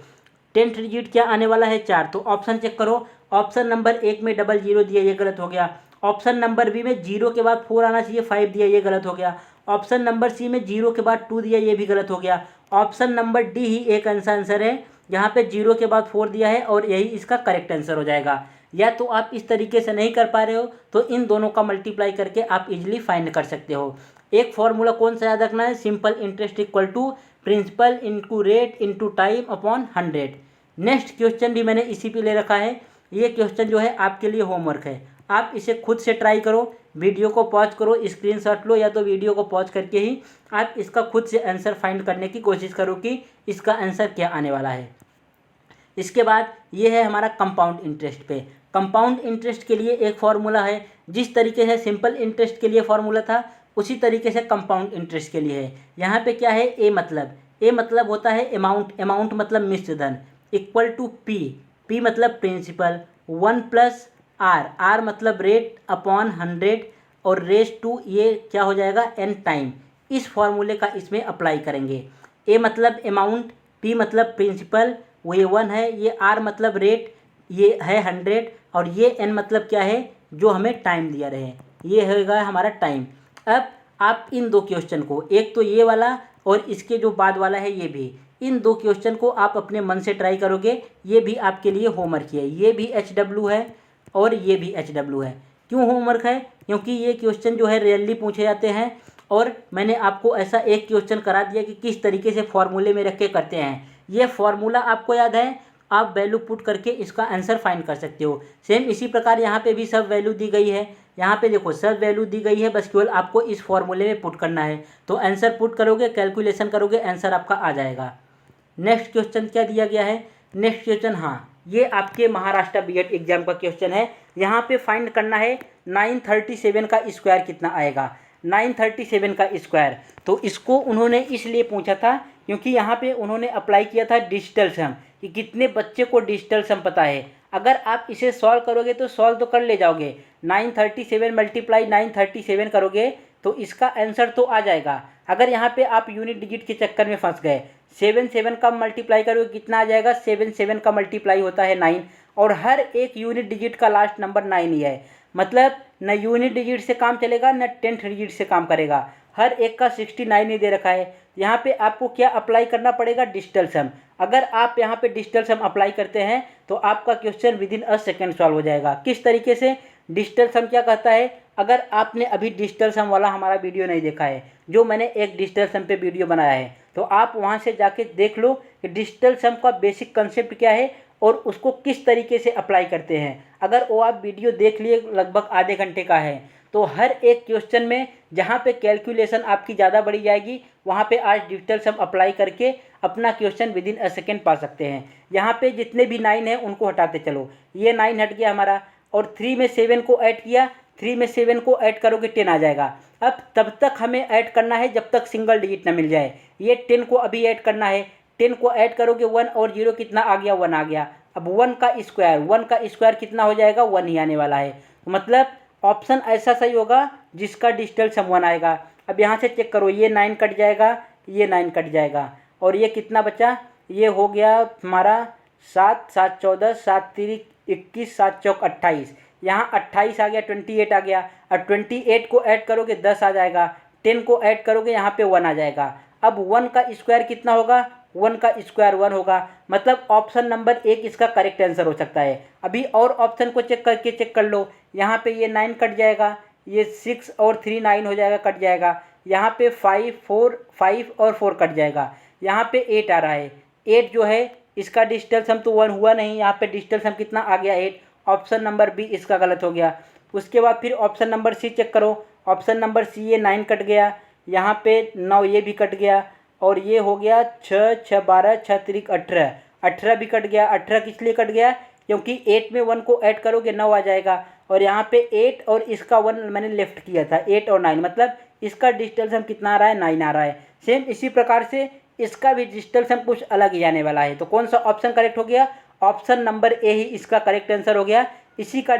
10th डिजिट क्या आने वाला है 4। तो ऑप्शन चेक करो, ऑप्शन नंबर 1 में डबल जीरो दिया, ये गलत हो गया। ऑप्शन नंबर बी में जीरो के बाद 4 आना चाहिए, 5 दिया, ये गलत हो गया। ऑप्शन नंबर सी में जीरो के बाद 2 दिया, ये भी गलत हो गया। ऑप्शन नंबर डी ही एक आंसर है, यहाँ पे जीरो के बाद 4 दिया है, और यही इसका करेक्ट आंसर हो जाएगा। या तो आप इस तरीके से नहीं कर पा रहे हो तो इन दोनों का मल्टीप्लाई करके आप इजीली फाइंड कर सकते हो। एक फॉर्मूला कौन सा याद रखना है, simple interest equal to principal into rate into time upon 100। Next question भी मैंने इसी पे ले रखा है, ये क्वेश्चन जो है आपके लिए होमवर्क है, आप इसे खुद से ट्राई करो, वीडियो को पॉज करो, स्क्रीनशॉट लो, या तो वीडियो को पॉज करके ही आप इसका खुद से आंसर फाइंड करने की कोशिश करो कि इसका आंसर क्या आने वाला है। इसके बाद ये है हमारा कंपाउंड इंटरेस्ट पे। कंपाउंड इंटरेस्ट के लिए एक फार्मूला है, जिस तरीके से सिंपल इंटरेस्ट के लिए फार्मूला था उसी तरीके से कंपाउंड इंटरेस्ट के लिए है। यहाँ पे क्या है, ए मतलब होता है अमाउंट मतलब मिश्र धन, इक्वल टू पी मतलब प्रिंसिपल, 1 प्लस आर मतलब रेट अपॉन 100, और रेस टू ये क्या हो जाएगा एन टाइम। इस फॉर्मूले का इसमें अप्लाई करेंगे। ए मतलब अमाउंट, पी मतलब प्रिंसिपल, वो ये 1 है, ये आर मतलब रेट, ये है 100, और ये एन मतलब क्या है, जो हमें टाइम दिया रहे, ये होगा हमारा टाइम। अब आप इन दो क्वेश्चन को, एक तो ये वाला और इसके जो बाद वाला है ये भी, इन दो क्वेश्चन को आप अपने मन से ट्राई करोगे, ये भी आपके लिए होमवर्क है। ये भी HW है और ये भी HW है। क्यों होमवर्क है, क्योंकि ये क्वेश्चन जो है रेयरली पूछे जाते हैं, और मैंने आपको ऐसा एक क्वेश्चन करा दिया कि किस तरीके से फॉर्मूले में रख के करते हैं। ये फॉर्मूला आपको याद है, आप वैल्यू पुट करके इसका आंसर फाइंड कर सकते हो। सेम इसी प्रकार यहाँ पे भी सब वैल्यू दी गई है, यहाँ पे देखो सब वैल्यू दी गई है, बस केवल आपको इस फॉर्मूले में पुट करना है। तो आंसर पुट करोगे, कैलकुलेशन करोगे, आंसर आपका आ जाएगा। नेक्स्ट क्वेश्चन क्या दिया गया है, नेक्स्ट क्वेश्चन, हाँ ये आपके महाराष्ट्र बीएड एग्जाम का क्वेश्चन है। यहाँ पे फाइंड करना है 937 का स्क्वायर कितना आएगा, 937 का स्क्वायर। तो इसको उन्होंने इसलिए पूछा था क्योंकि यहाँ पे उन्होंने अप्लाई किया था डिजिटल सम, कि कितने बच्चे को डिजिटल सम पता है। अगर आप इसे सॉल्व करोगे तो सॉल्व तो कर ले जाओगे, 937 मल्टीप्लाई 937 करोगे तो इसका आंसर तो आ जाएगा। अगर यहाँ पे आप यूनिट डिजिट के चक्कर में फंस गए, 7 का मल्टीप्लाई करोगे कितना आ जाएगा, 7 का मल्टीप्लाई होता है 9, और हर एक यूनिट डिजिट का लास्ट नंबर 9 ही है। मतलब न यूनिट डिजिट से काम चलेगा न 10th डिजिट से काम करेगा, हर एक का 69 ही दे रखा है। यहाँ पे आपको क्या अप्लाई करना पड़ेगा, डिजिटल सम। अगर आप यहाँ पे डिजिटल सम अप्लाई करते हैं तो आपका question within a second solve हो जाएगा। किस तरीके से? डिजिटल सम क्या कहता है, अगर आपने अभी डिजिटल सम वाला हमारा वीडियो नहीं देखा है, जो मैंने एक डिजिटल सम पे वीडियो बनाया है, तो आप वहाँ से जाके देख लो कि डिजिटल सम का बेसिक कंसेप्ट क्या है और उसको किस तरीके से अप्लाई करते हैं। अगर वो आप वीडियो देख लिए, लगभग आधे घंटे का है, तो हर एक क्वेश्चन में जहाँ पे कैलकुलेशन आपकी ज़्यादा बढ़ी जाएगी, वहाँ पे आज डिजिटल सम अप्लाई करके अपना क्वेश्चन विदिन अ सेकेंड पा सकते हैं। यहाँ पे जितने भी 9 हैं उनको हटाते चलो, ये 9 हट गया हमारा, और 3 में 7 को ऐड किया, 3 में 7 को ऐड करोगे 10 आ जाएगा। अब तब तक हमें ऐड करना है जब तक सिंगल डिजिट ना मिल जाए। ये 10 को अभी ऐड करना है, 10 को ऐड करोगे 1 और 0 कितना आ गया, 1 आ गया। अब 1 का स्क्वायर कितना हो जाएगा, 1 ही आने वाला है। मतलब ऑप्शन ऐसा सही होगा जिसका डिजिटल सम 1 आएगा। अब यहाँ से चेक करो, ये 9 कट जाएगा, ये 9 कट जाएगा, और ये कितना बचा, ये हो गया हमारा 7, 7 14, 7 3 21, 7 चौक 28, यहाँ 28 आ गया, 28 आ गया। अब 28 को ऐड करोगे 10 आ जाएगा, 10 को ऐड करोगे यहाँ पे 1 आ जाएगा। अब 1 का स्क्वायर कितना होगा, 1 का स्क्वायर 1 होगा। मतलब ऑप्शन नंबर 1 इसका करेक्ट आंसर हो सकता है। अभी और ऑप्शन को चेक कर लो, यहाँ पे ये 9 कट जाएगा, ये 6 और 3 9 हो जाएगा, कट जाएगा। यहाँ पे 5 और 4 कट जाएगा, यहाँ पे 8 आ रहा है। 8 जो है इसका डिजिटल सम तो 1 हुआ नहीं, यहाँ पे डिजिटल सम कितना आ गया, 8। ऑप्शन नंबर बी इसका गलत हो गया। उसके बाद फिर ऑप्शन नंबर सी चेक करो, ऑप्शन नंबर सी ये 9 कट गया, यहाँ पे 9 ये भी कट गया, और ये हो गया 6 6 12 6 3 18, 18 भी कट गया। 18 किस लिए कट गया, क्योंकि 8 में 1 को ऐड करोगे 9 आ जाएगा, और यहाँ पे 8 और इसका 1 मैंने लेफ्ट किया था, 8 और 9, मतलब इसका डिजिटल सम कितना आ रहा है, 9 आ रहा है। सेम इसी प्रकार से इसका भी डिजिटल सम कुछ अलग ही आने वाला है। तो कौन सा ऑप्शन करेक्ट हो गया, ऑप्शन नंबर ए ही इसका करेक्ट आंसर हो गया। इसी का